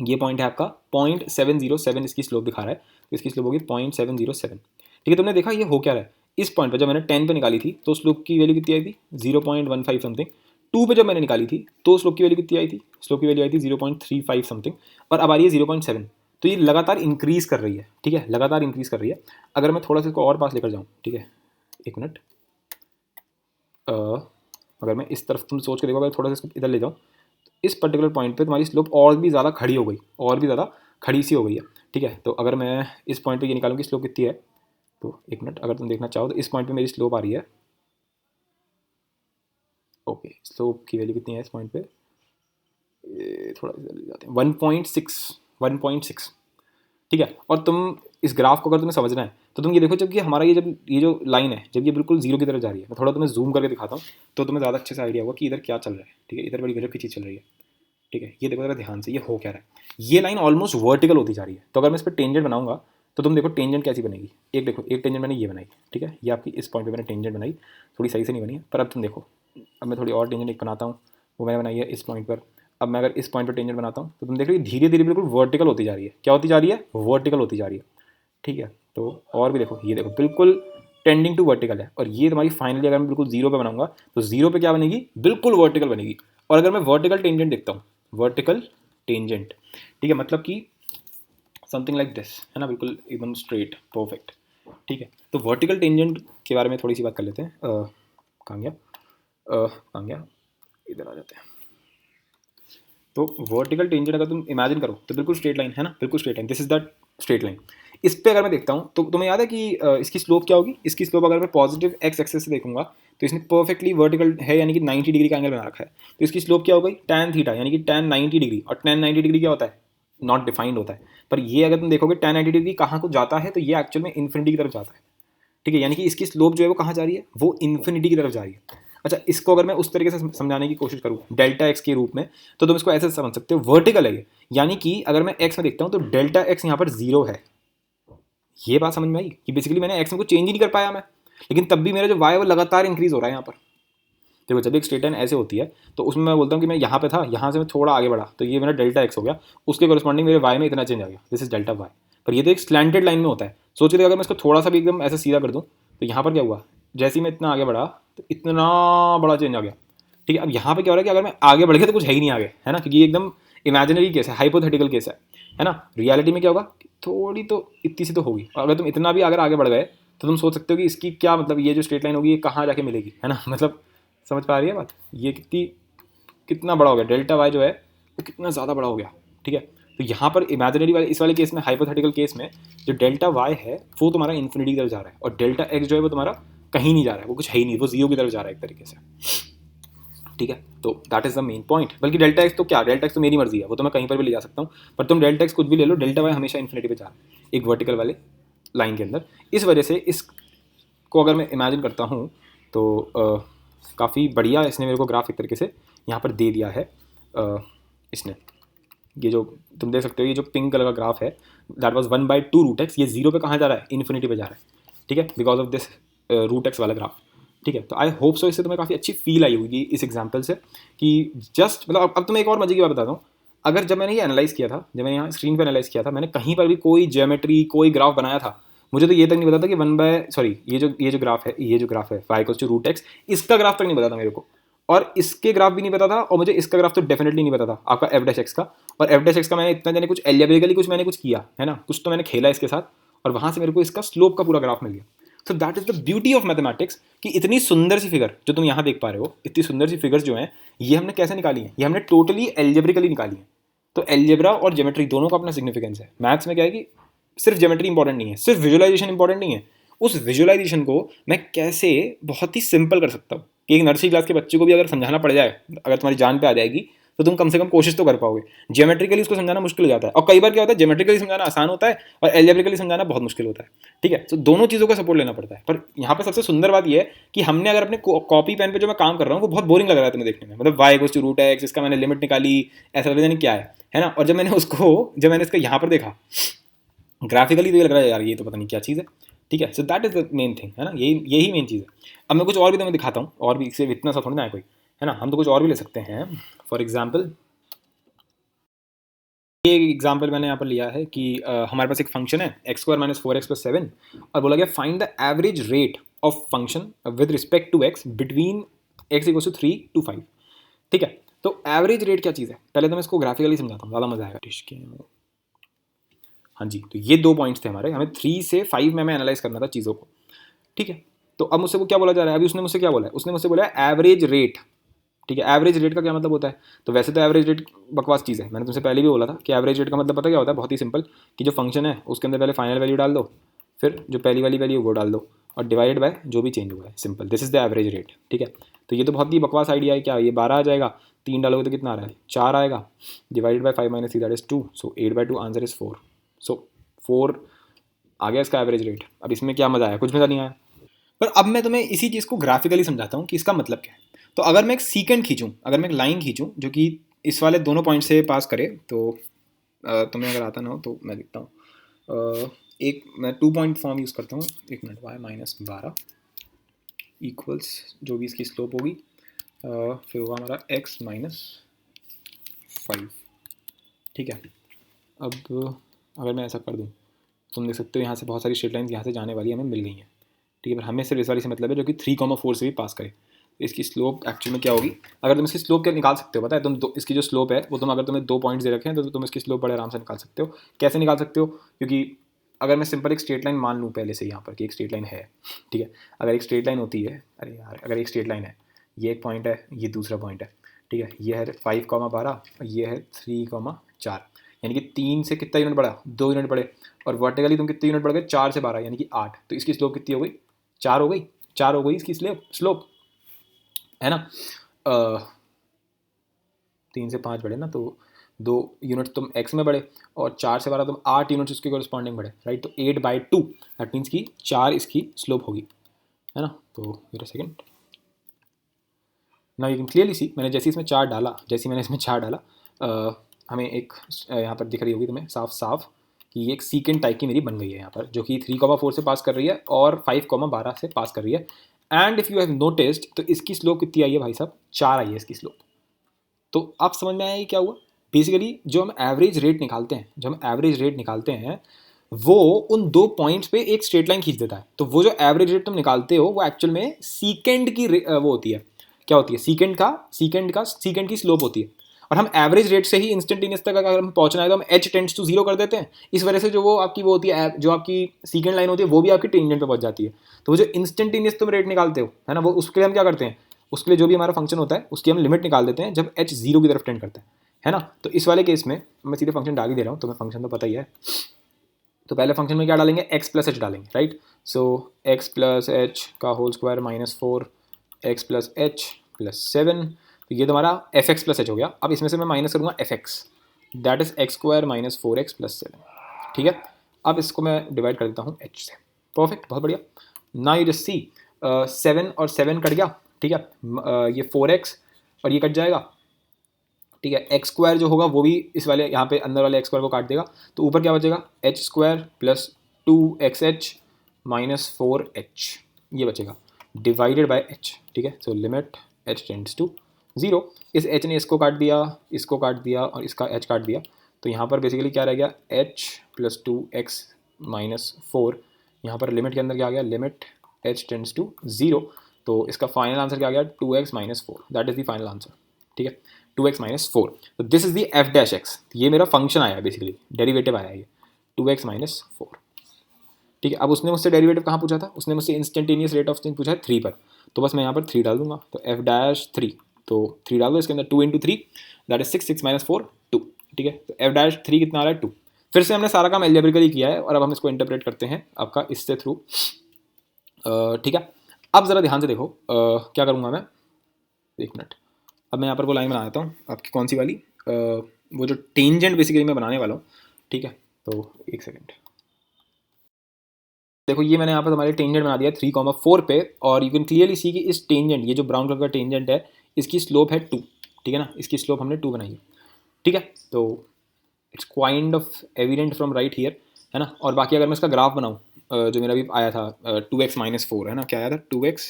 ये पॉइंट है आपका 0.707, इसकी स्लोप दिखा रहा है, तो इसकी स्लोप होगी 0.707, ठीक है। तुमने देखा ये हो क्या रहा है, इस पॉइंट पर जब मैंने 10 पे निकाली थी तो स्लोप की वैल्यू कितनी आई थी 0.15 समथिंग, 2 पे जब मैंने निकाली थी तो स्लोप की वैल्यू कितनी आई थी, स्लोप की वैल्यू आई थी 0.35 समथिंग, और अब आ रही है 0.7। तो ये लगातार इंक्रीज़ कर रही है, ठीक है, लगातार इंक्रीज़ कर रही है। अगर मैं थोड़ा सा इसको और पास लेकर जाऊँ, ठीक है, एक मिनट, अगर मैं इस तरफ तुम सोच के देखो, अगर थोड़ा सा इसको इधर ले जाऊँ, इस पर्टिकुलर पॉइंट पे तुम्हारी स्लोप और भी ज़्यादा खड़ी हो गई, और भी ज़्यादा खड़ी सी हो गई है, ठीक है। तो अगर मैं इस पॉइंट पे ये निकालूँ कि स्लोप कितनी है, तो एक मिनट, अगर तुम देखना चाहो तो इस पॉइंट पे मेरी स्लोप आ रही है, ओके, स्लोप की वैल्यू कितनी है इस पॉइंट पे, थोड़ा सा जल्दी जाते हैं, 1.6, ठीक है। और तुम इस ग्राफ को अगर तुम्हें समझना है, तो तुम ये देखो, जब ये जो लाइन है, जब ये बिल्कुल जीरो की तरफ जा रही है, मैं थोड़ा तुम्हें जूम करके दिखाता हूँ, तो तुम्हें ज़्यादा अच्छे से आइडिया होगा कि इधर क्या चल रहा है, ठीक है, इधर बड़ी गजब की चीज़ चल रही है, ठीक है। ये देखो जरा ध्यान से, ये हो क्या रहा है, ये लाइन ऑलमोस्ट वर्टिकल होती जा रही है। तो अगर मैं इस पर टेंजेंट बनाऊंगा, तो तुम देखो टेंजेंट कैसी बनेगी, एक देखो, एक टेंजेंट मैंने ये बनाई, ठीक है, ये आपकी इस पॉइंट पे मैंने टेंजेंट बनाई, थोड़ी सही से नहीं बनी है, पर अब तुम देखो, अब मैं थोड़ी और टेंजेंट एक बनाता हूँ, वो मैंने बनाई है इस पॉइंट पर। अब मैं अगर इस पॉइंट पर टेंजेंट बनाता हूँ, तो तुम देख रहे हो धीरे धीरे बिल्कुल वर्टिकल होती जा रही है, क्या होती जा रही है, वर्टिकल होती जा रही है, ठीक है। तो और भी देखो, ये देखो बिल्कुल टेंडिंग टू वर्टिकल है, और ये तुम्हारी फाइनली अगर मैं बिल्कुल जीरो पे बनाऊंगा, तो जीरो पे क्या बनेगी, बिल्कुल वर्टिकल बनेगी। और अगर मैं वर्टिकल टेंजेंट देखता हूँ, वर्टिकल टेंजेंट, ठीक है, मतलब कि समथिंग लाइक दिस, है ना, बिल्कुल एकदम स्ट्रेट, परफेक्ट, ठीक है, तो वर्टिकल टेंजेंट के बारे में थोड़ी सी बात कर लेते हैं। कहाँ गया, इधर आ जाते हैं। तो वर्टिकल टेंजेंट अगर तुम इमेजिन करो तो बिल्कुल स्ट्रेट लाइन है ना, बिल्कुल straight line, this is the straight line. इस पे अगर मैं देखता हूँ तो तुम्हें याद है कि इसकी स्लोप क्या होगी? इसकी स्लोप अगर मैं पॉजिटिव एक्स एक्सेस से देखूंगा तो इसने परफेक्टली वर्टिकल है, यानी कि 90 डिग्री का एंगल बना रखा है। तो इसकी स्लोप क्या हो गई? tan थीटा, यानी कि tan 90 डिग्री। और tan 90 डिग्री क्या होता है? नॉट डिफाइंड होता है। पर ये अगर तुम देखोगे tan 90 डिग्री कहाँ को जाता है, तो ये एक्चुअल में इन्फिनिटी की तरफ जाता है। ठीक है, यानी कि इसकी स्लोप जो है वो कहाँ जा रही है? वो इन्फिनिटी की तरफ जा रही है। अच्छा, इसको अगर मैं उस तरीके से समझाने की कोशिश करूँ डेल्टा एक्स के रूप में, तो तुम इसको ऐसे समझ सकते हो, वर्टिकल है ये, यानी कि अगर मैं एक्स में देखता हूँ तो डेल्टा एक्स यहाँ पर 0 है। ये बात समझ में आई कि बेसिकली मैंने एक्स में कुछ चेंज ही नहीं कर पाया मैं, लेकिन तब भी मेरा जो वाई है वो लगातार इंक्रीज हो रहा है यहाँ पर। देखो, जब एक स्ट्रेट लाइन ऐसे होती है तो उसमें मैं बोलता हूँ कि मैं यहाँ पे था, यहाँ से मैं थोड़ा आगे बढ़ा तो ये मेरा डेल्टा एक्स हो गया, उसके कॉरस्पॉन्डिंग मेरे वाई में इतना चेंज आ गया, दिस इज डेल्टा वाई। पर ये तो एक स्लैंटेड लाइन में होता है। सोचिए अगर मैं इसको थोड़ा सा भी एकदम ऐसे सीधा कर दूँ तो यहाँ पर क्या हुआ? जैसे ही मैं इतना आगे बढ़ा तो इतना बड़ा चेंज आ गया। ठीक है, अब यहाँ पे क्या हो रहा है कि अगर मैं आगे बढ़ गया तो कुछ है ही नहीं आगे, है ना, क्योंकि ये एकदम इमेजिनरी केस है, हाइपोथेटिकल केस है ना। रियलिटी में क्या होगा? थोड़ी तो इतनी सी तो होगी। और अगर तुम इतना भी अगर आगे बढ़ गए तो तुम सोच सकते हो कि इसकी क्या मतलब, ये जो स्ट्रेट लाइन होगी ये कहाँ जाके मिलेगी, है ना। मतलब समझ पा रही है बात? ये कितना बड़ा हो गया, डेल्टा वाई जो है वो कितना ज़्यादा बड़ा हो गया। ठीक है, तो यहाँ पर इमेजिनरी वाले, इस वाले केस में, हाइपोथेटिकल केस में, जो डेल्टा वाई है वो तुम्हारा इन्फिनिटी की तरफ जा रहा है, और डेल्टा एक्स जो है वो तुम्हारा कहीं नहीं जा रहा है, वो कुछ है ही नहीं, वो जीरो की तरफ जा रहा है एक तरीके से। ठीक है, तो that is the main point. बल्कि डेल्टा एक्स तो क्या, डेल्टा एक्स तो मेरी मर्जी है, वो तो मैं कहीं पर भी ले जा सकता हूँ, पर तुम डेल्टा एक्स कुछ भी ले लो, डेल्टा वाई हमेशा इन्फिनिटी पे जा रहा है एक वर्टिकल वाले लाइन के अंदर। इस वजह से इसको अगर मैं इमेजिन करता हूँ तो काफ़ी बढ़िया इसने मेरे को ग्राफ एक तरीके से यहाँ पर दे दिया है। इसने ये जो तुम देख सकते हो, ये जो पिंक कलर का ग्राफ है, दैट वाज 1/2 रूट एक्स, ये 0 पे कहाँ जा रहा है? इन्फिनिटी पे जा रहा है। ठीक है, because of this root X वाला ग्राफ। ठीक है, तो आई होप सो इससे तुम्हें काफ़ी अच्छी फील आई होगी इस एग्जाम्पल से, कि जस्ट मतलब अब तुम्हें एक और मजे की बात बताता हूँ। अगर जब मैंने ये एनालाइज किया था, जब मैंने यहाँ स्क्रीन पर एनालाइज किया था, मैंने कहीं पर भी कोई ज्योमेट्री, कोई ग्राफ बनाया था, मुझे तो ये तक नहीं पता था कि ये जो ग्राफ है y equals to root X, इसका ग्राफ तक नहीं पता था मेरे को, और इसके ग्राफ भी नहीं पता था, और मुझे इसका ग्राफ तो डेफिनेटली नहीं पता था, आपका एफ डैश एक्स का। और एफ डैश एक्स का मैंने इतना जाने कुछ एल्जेब्रिकली कुछ मैंने कुछ किया है ना, कुछ तो मैंने खेला इसके साथ, और वहाँ से मेरे को इसका स्लोप का पूरा ग्राफ मिल गया। So that is the beauty of mathematics, कि इतनी सुंदर सी फिगर जो तुम यहाँ देख पा रहे हो, इतनी सुंदर सी फिगर्स जो हैं, ये हमने कैसे निकाली है? ये हमने टोटली एल्जेब्रिकली निकाली है। तो एल्जेब्रा और ज्योमेट्री दोनों का अपना सिग्निफिकेंस है। मैथ्स में क्या है कि सिर्फ ज्योमेट्री इंपॉर्टेंट नहीं है, सिर्फ विजुअलाइजेशन इंपॉर्टेंट नहीं है, उस विजुअलाइजेशन को मैं कैसे बहुत ही सिंपल कर सकता हूँ, कि एक नर्सरी क्लास के बच्चे को भी अगर समझाना पड़ जाए, अगर तुम्हारी जान पे आ जाएगी, तो तुम कम से कम कोशिश तो कर पाओगे। ज्योमेट्रिकली उसको समझाना मुश्किल हो जाता है, और कई बार क्या होता है, ज्योमेट्रिकली समझाना आसान होता है और एल्जेब्रिकली समझाना बहुत मुश्किल होता है। ठीक है, तो दोनों चीज़ों का सपोर्ट लेना पड़ता है। पर यहाँ पर सबसे सुंदर बात यह है कि हमने अगर अपने कॉपी पेन पे जो मैं काम कर रहा हूँ वो बहुत बोरिंग लग रहा है तुम्हें देखने में, मतलब Y equals to root X, इसका मैंने लिमिट निकाली, ऐसा लग नहीं क्या है ना। और जब मैंने इसका यहाँ पर देखा ग्राफिकली, तो ये लग रहा है यार ये तो पता नहीं क्या चीज़ है। ठीक है, so that is the main thing, है ना, यही मेन चीज़ है। अब मैं कुछ और भी तुम्हें दिखाता हूँ, और भी सिर्फ इतना सा थोड़ी ना है कोई, है ना, हम तो कुछ और भी ले सकते हैं। फॉर एग्जाम्पल, ये एग्जाम्पल मैंने यहाँ पर लिया है कि हमारे पास एक फंक्शन है x² - 4x + 7, और बोला गया find the average rate of function with respect to x between x = 3 to 5। ठीक है, तो एवरेज रेट क्या चीज़ है, पहले तो मैं इसको ग्राफिकली समझाता हूँ, ज़्यादा मजा आएगा। हाँ जी, तो ये 2 पॉइंट्स थे हमारे, हमें 3 से 5 में एनालाइज करना था चीज़ों को। ठीक है, तो अब मुझसे वो क्या बोला जा रहा है, अभी उसने मुझसे क्या बोला है, उसने मुझसे बोला है एवरेज रेट। ठीक है, एवरेज रेट का क्या मतलब होता है? तो वैसे तो एवरेज रेट बकवास चीज़ है, मैंने तुमसे पहले भी बोला था कि एवरेज रेट का मतलब पता क्या होता है, बहुत ही सिंपल, कि जो फंक्शन है उसके अंदर पहले फाइनल वैल्यू डाल दो, फिर जो पहली वाली वैल्यू वो डाल दो, और डिवाइड बाय जो भी चेंज हुआ है, simple, this is the average rate. ठीक है, तो ये तो बहुत ही बकवास आइडिया है, क्या ये 12 आ जाएगा, 3 डालोगे तो कितना आ रहा है, 4 आएगा, divide by 5 - 3 that is 2, so 8/2 answer is 4। सो 4 आ गया इसका एवरेज रेट। अब इसमें क्या मज़ा आया, कुछ मज़ा नहीं आया। पर अब मैं तुम्हें इसी चीज़ को ग्राफिकली समझाता हूँ कि इसका मतलब क्या है। तो अगर मैं एक सीकेंड खींचूँ, अगर मैं एक लाइन खींचूँ जो कि इस वाले दोनों पॉइंट से पास करे, तो तुम्हें अगर आता ना हो तो मैं लिखता हूँ, एक मैं 2 पॉइंट फॉर्म यूज़ करता हूँ, एक मिनट, y - 12 इक्वल्स जो भी इसकी स्लोप होगी, फिर होगा हमारा x - 5। ठीक है, अब अगर मैं ऐसा कर दूँ, तुम देख सकते हो यहाँ से बहुत सारी स्ट्रेट लाइन्स यहाँ से जाने वाली हमें मिल गई हैं। ठीक है, पर हमें सिर्फ इस वाली से मतलब है जो कि 3,4 से भी पास करे। तो इसकी स्लोप एक्चुअल में क्या होगी, अगर तुम इसकी स्लोप क्या निकाल सकते हो पता है, इसकी जो स्लोप है वो अगर तुम्हें 2 पॉइंट्स दे रखे हैं तो तुम इसकी स्लोप बड़े आराम से निकाल सकते हो। कैसे निकाल सकते हो? क्योंकि अगर मैं सिंपल एक स्ट्रेट लाइन मान लूँ पहले से यहाँ पर कि एक स्ट्रेट लाइन है, ठीक है, अगर एक स्ट्रेट लाइन होती है, अरे यार अगर एक स्ट्रेट लाइन है, ये एक पॉइंट है, ये दूसरा पॉइंट है, ठीक है, ये है 5,12 और ये है 3,4, यानी कि 3 से कितना यूनिट बढ़ा, 2 यूनिट बढ़े, और वर्टिकली तुम कितने यूनिट बढ़ गए, 4 से 12 यानी कि 8, तो इसकी स्लोप कितनी हो गई, 4 हो गई, 4 हो गई इसकी स्लोप है ना। 3 से 5 बढ़े ना, तो 2 यूनिट तुम x में बढ़े और 4 से 12 तुम 8 यूनिट्स उसके कॉरस्पॉन्डिंग बढ़े, राइट, तो 8/2 दैट मीन्स कि 4 इसकी स्लोप होगी, है ना। तो wait a second, now you can clearly see, मैंने जैसे इसमें 4 डाला, हमें एक यहाँ पर दिख रही होगी तुम्हें साफ साफ कि ये एक सीकेंड टाइप की मेरी बन गई है यहाँ पर, जो कि 3,4 से पास कर रही है और 5,12 से पास कर रही है। And if you have noticed तो इसकी स्लोप कितनी आई है भाई साहब, 4 आई है इसकी स्लोप। तो आप समझ में आया ये क्या हुआ, बेसिकली जो हम एवरेज रेट निकालते हैं वो उन 2 पॉइंट्स पे एक स्ट्रेट लाइन खींच देता है। तो वो जो एवरेज रेट तुम निकालते हो वो एक्चुअल में सीकेंड की वो होती है, क्या होती है, सीकेंड की स्लोप होती है। और हम एवरेज रेट से ही इंस्टेंटेनियस तक अगर हम पहुंचना है तो हम h टेंड्स टू 0 कर देते हैं। इस वजह से जो वो आपकी वो होती है, जो आपकी सीकेंड लाइन होती है वो भी आपकी टेंजेंट पे पहुंच जाती है। तो वो जो इंस्टेंटेनियस तुम रेट निकालते हो, है ना, वो उसके लिए हम क्या करते हैं, उसके लिए जो भी हमारा फंक्शन होता है उसकी हम लिमिट निकाल देते हैं जब h 0 की तरफ टेंड करता है ना। तो इस वाले केस में मैं सीधे फंक्शन डाल ही दे रहा हूँ, तुम्हें फंक्शन तो पता ही है। तो पहले फंक्शन में क्या डालेंगे, x प्लस एच डालेंगे, right. So x plus H का whole square -4 x plus H plus 7, तो ये तुम्हारा एफ एक्स प्लस एच हो गया। अब इसमें से मैं माइनस करूँगा F x, that is x square -4x plus 7, ठीक है। अब इसको मैं डिवाइड कर देता हूँ h से, परफेक्ट, बहुत बढ़िया। ना यू जस्ट सी 7 और 7 कट गया, ठीक है, ये 4x और ये कट जाएगा, ठीक है। एक्स स्क्वायर जो होगा वो भी इस वाले यहाँ पे अंदर वाले एक्स स्क्वायर को काट देगा, तो ऊपर क्या बचेगा, H square plus 2xh minus 4h, ये बचेगा डिवाइडेड बाय h, ठीक है। So limit h tends to 0, इस h ने इसको काट दिया, इसको काट दिया और इसका h काट दिया, तो यहाँ पर बेसिकली क्या रह गया, h प्लस 2x माइनस 4, यहाँ पर लिमिट के अंदर क्या आ गया, लिमिट h टेंड्स टू 0, तो इसका फाइनल आंसर क्या आ गया, 2x minus 4, that is the final answer, ठीक है, 2x माइनस 4। तो this is the F dash x, ये मेरा फंक्शन आया बेसिकली, डेरिवेटिव आया ये 2x माइनस 4, ठीक है। अब उसने मुझसे डेरिवेटिव कहाँ पूछा था, उसने मुझसे इंस्टेंटेनियस रेट ऑफ चेंज पूछा है 3 पर, तो बस मैं यहाँ पर 3 डाल दूंगा, तो एफ डैश 3, तो 3 डाल दो इसके अंदर, 2 × 3 दैट इज 6, 6 माइनस 4 2, ठीक है। तो एफ डैश 3 कितना आ रहा है, 2। फिर से हमने सारा काम एल्जेब्रिकली किया है और अब हम इसको इंटरप्रेट करते हैं आपका इससे थ्रू, ठीक है। अब ज़रा ध्यान से देखो, क्या करूँगा मैं, एक मिनट, अब मैं यहाँ पर वो लाइन बना देता हूँ आपकी, कौन सी वाली, वो जो टेंजेंट बेसिकली मैं बनाने वाला हूँ, ठीक है। तो एक सेकेंड, देखो ये मैंने यहाँ पर हमारे टेंजेंट बना दिया 3,4 पे, और यू कैन क्लियरली सी कि इस टेंजेंट, ये जो ब्राउन कलर का टेंजेंट है, इसकी स्लोप है 2, ठीक है ना, इसकी स्लोप हमने 2 बनाई है, ठीक है। तो it's kind of evident from right here, है ना। और बाकी अगर मैं इसका ग्राफ बनाऊँ, जो मेरा भी आया था 2x माइनस 4, है ना, क्या आया था 2x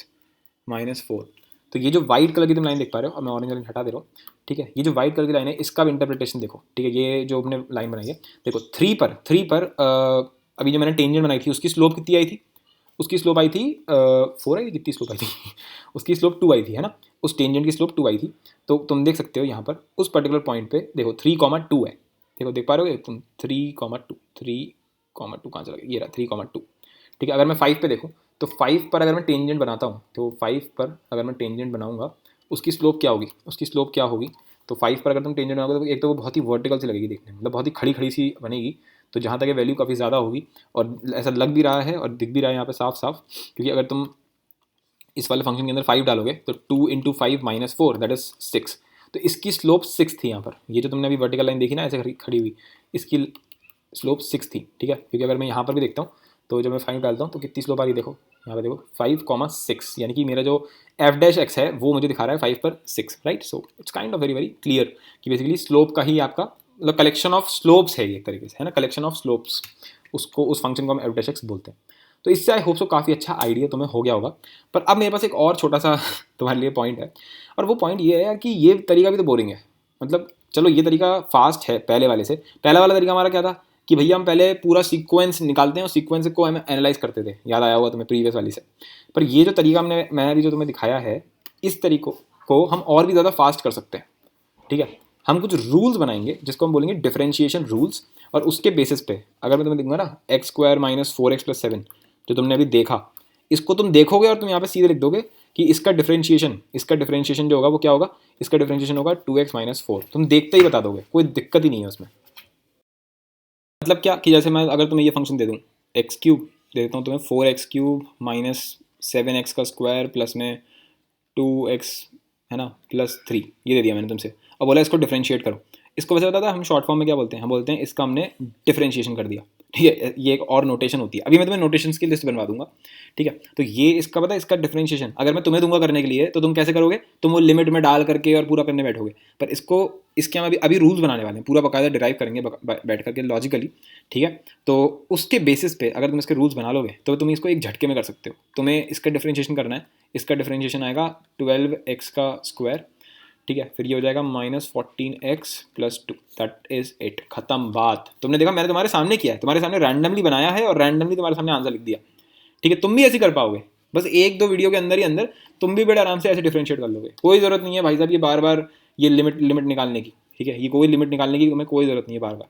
माइनस 4, तो ये जो वाइट कलर की तुम लाइन देख पा रहे हो, अब मैं ऑरेंज लाइन हटा दे रहा हूँ, ठीक है, ये जो वाइट कलर की लाइन है इसका भी इंटरप्रिटेशन देखो, ठीक है। ये जो हमने लाइन बनाई है, देखो 3 पर अभी जो मैंने टेंजेंट बनाई थी उसकी स्लोप कितनी आई थी, उसकी स्लोप आई थी 4 आई थी, कितनी स्लोप आई थी उसकी स्लोप 2 आई थी, है ना, उस टेंजेंट की स्लोप 2 आई थी। तो तुम देख सकते हो यहाँ पर उस पर्टिकुलर पॉइंट पे देखो 3,2 है, देखो देख पा रहे हो तुम 3,2 कहाँ चला गया, ये रहा 3,2, ठीक है। अगर मैं 5 पे देखूँ तो 5 पर अगर मैं टेंजेंट बनाता हूँ, तो 5 पर अगर मैं टेंजेंट बनाऊँगा उसकी स्लोप क्या होगी, तो 5 पर अगर तुम टेंजेंट बनाओगे तो एक तो वो बहुत ही वर्टिकल सी लगेगी देखने में, मतलब बहुत ही खड़ी खड़ी सी बनेगी, तो जहाँ तक ये वैल्यू काफ़ी ज़्यादा होगी, और ऐसा लग भी रहा है और दिख भी रहा है यहाँ पे साफ साफ, क्योंकि अगर तुम इस वाले फंक्शन के अंदर 5 डालोगे तो 2 × 5 माइनस 4 दैट इज 6, तो इसकी स्लोप 6 थी यहाँ पर, ये जो तुमने अभी वर्टिकल लाइन देखी ना ऐसे खड़ी हुई, इसकी स्लोप 6 थी, ठीक है। क्योंकि अगर मैं यहाँ पर भी देखता हूँ तो जब मैं 5 डालता हूँ तो कितनी स्लोप आ रही है, देखो यहाँ पर देखो 5,6, यानी कि मेरा जो एफ डैश एक्स है वो मुझे दिखा रहा है 5 पर 6, right. So it's kind of very very clear कि बेसिकली स्लोप का ही आपका मतलब कलेक्शन ऑफ स्लोप्स है ये एक तरीके से, है ना, कलेक्शन ऑफ स्लोप्स, उसको उस फंक्शन को हम एफ डैश एक्स बोलते हैं। तो इससे आई होप सो काफ़ी अच्छा आइडिया तुम्हें हो गया होगा। पर अब मेरे पास एक और छोटा सा तुम्हारे लिए पॉइंट है, और वो पॉइंट ये है कि ये तरीका भी तो बोरिंग है, मतलब चलो ये तरीका फास्ट है पहले वाले से, पहला वाला तरीका हमारा क्या था कि भैया हम पहले पूरा सीक्वेंस निकालते हैं और सीक्वेंस को हम एनालाइज करते थे, याद आया होगा तुम्हें प्रीवियस वाली से। पर ये जो तरीका मैंने अभी जो तुम्हें दिखाया है, इस तरीकों को हम और भी ज़्यादा फास्ट कर सकते हैं, ठीक है। हम कुछ रूल्स बनाएंगे जिसको हम बोलेंगे डिफरेंशिएशन रूल्स, और उसके बेसिस पे अगर मैं तुम्हें दूंगा ना एक्स स्क्वायर माइनस 4x+7 जो तुमने अभी देखा, इसको तुम देखोगे और तुम यहाँ पे सीधे लिख दोगे कि इसका डिफरेंशिएशन जो होगा वो क्या होगा, इसका डिफरेंशिएशन होगा 2x-4। तुम देखते ही बता दोगे, कोई दिक्कत ही नहीं है उसमें। मतलब क्या कि जैसे मैं अगर तुम्हें ये फंक्शन दे दूँ x³ दे देता हूँ तुम्हें 4x³ माइनस 7x² प्लस में 2x है ना प्लस 3, ये दे दिया मैंने तुमसे। अब बोला इसको डिफरेंशिएट करो। इसको वैसे बता था हम शॉर्ट फॉर्म में क्या बोलते हैं, हम बोलते हैं इसका हमने डिफरेंशिएशन कर दिया, ठीक है। ये एक और नोटेशन होती है, अभी मैं तुम्हें नोटेशंस की लिस्ट बनवा दूंगा, ठीक है। तो ये इसका पता है, इसका डिफरेंशिएशन अगर मैं तुम्हें दूंगा करने के लिए तो तुम कैसे करोगे, तुम वो लिमिट में डाल करके और पूरा करने बैठोगे। पर इसको इसके हम अभी रूल्स बनाने वाले हैं, पूरा बकायदा डिराइव करेंगे बैठ करके लॉजिकली, ठीक है। तो उसके बेसिस पे अगर तुम इसके रूल्स बना लोगे तो तुम इसको एक झटके में कर सकते हो। तुम्हें इसका डिफरेंशिएशन करना है, इसका डिफरेंशिएशन आएगा 12x², ठीक है। फिर ये हो जाएगा -14x+2 दैट इज 8, खत्म बात। तुमने देखा मैंने तुम्हारे सामने किया है, तुम्हारे सामने रैंडमली बनाया है और रैंडमली तुम्हारे सामने आंसर लिख दिया, ठीक है। तुम भी ऐसे कर पाओगे, बस 1-2 वीडियो के अंदर ही अंदर तुम भी बड़े आराम से ऐसे डिफरेंशिएट कर लोगे। कोई ज़रूरत नहीं है भाई साहब ये बार बार ये लिमिट निकालने की, ठीक है। ये कोई लिमिट निकालने की तुम्हें कोई ज़रूरत नहीं है बार बार,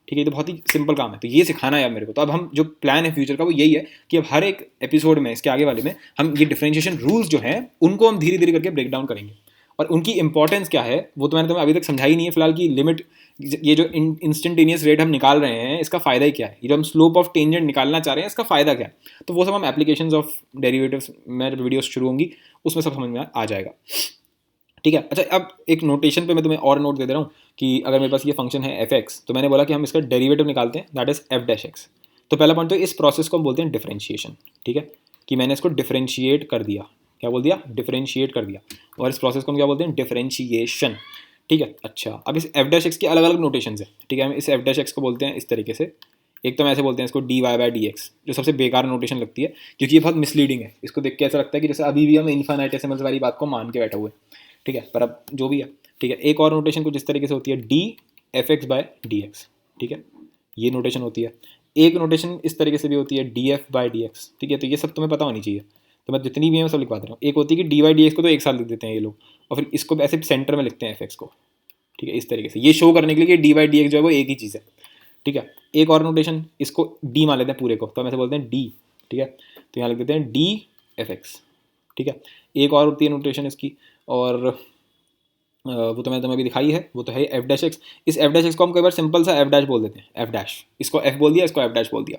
ठीक है। ये तो बहुत ही सिंपल काम है, तो ये सिखाना है अब मेरे को। तो अब हम जो प्लान है फ्यूचर का वो यही है कि अब हर एक एपिसोड में, इसके आगे वाले में, हम ये डिफरेंशिएशन रूल्स जो हैं उनको हम धीरे धीरे करके ब्रेक डाउन करेंगे। और उनकी इंपॉर्टेंस क्या है वो तो मैंने तुम्हें अभी तक समझाई नहीं है फिलहाल, की लिमिट, ये जो इंस्टेंटेनियस रेट हम निकाल रहे हैं इसका फ़ायदा ही क्या है, ये जो हम स्लोप ऑफ टेंजेंट निकालना चाह रहे हैं इसका फ़ायदा क्या है। तो वो सब हम एप्लीकेशंस ऑफ डेरिवेटिव्स में जब वीडियोस शुरू होंगी उसमें सब समझ में आ जाएगा, ठीक है। अच्छा, अब एक नोटेशन पे मैं तुम्हें और नोट दे दे रहा हूँ कि अगर मेरे पास ये फंक्शन है f(x), तो मैंने बोला कि हम इसका डेरिवेटिव निकालते हैं, दैट इज f'(x). तो पहला पॉइंट तो इस प्रोसेस को हम बोलते हैं डिफरेंशिएशन, ठीक है, कि मैंने इसको डिफरेंशिएट कर दिया। क्या बोल दिया? डिफरेंशिएट कर दिया। और इस प्रोसेस को हम क्या बोलते हैं? डिफरेंशिएशन, ठीक है। अच्छा, अब इस f'(x) की अलग अलग नोटेशन है, ठीक है। हम इस f'(x) को बोलते हैं इस तरीके से, एक तो हम ऐसे बोलते हैं इसको dy/dx, जो सबसे बेकार नोटेशन लगती है क्योंकि ये बहुत मिसलीडिंग है। इसको देख के ऐसा लगता है कि जैसे अभी भी हम इन्फिनिटेसिमल्स वाली बात को मान के बैठे हुए, ठीक है। पर अब जो भी है, ठीक है। एक और नोटेशन कुछ इस तरीके से होती है df(x/dx), ठीक है, ये नोटेशन होती है। एक नोटेशन इस तरीके से भी होती है df/dx, ठीक है। तो ये सब तुम्हें पता होनी चाहिए, तो मैं जितनी भी है मैं सब लिखवा दे रहा हूँ। एक होती है कि dy/dx को तो एक साथ लिख देते हैं ये लोग, और फिर इसको ऐसे सेंटर में लिखते हैं f(x) को, ठीक है, इस तरीके से, ये शो करने के लिए कि dy/dx जो है वो एक ही चीज़ है, ठीक है। एक और नोटेशन, इसको d मान लेते हैं पूरे को, तो हम ऐसे बोलते हैं d, ठीक है। तो यहाँ लिख देते हैं df(x), ठीक है। एक और होती है नोटेशन इसकी, और वो तो मैंने तुम्हें अभी दिखाई है, वो तो है f'(x). इस f'(x) को हम कई बार सिंपल सा f' बोल देते हैं, f', इसको f बोल दिया, इसको f' बोल दिया,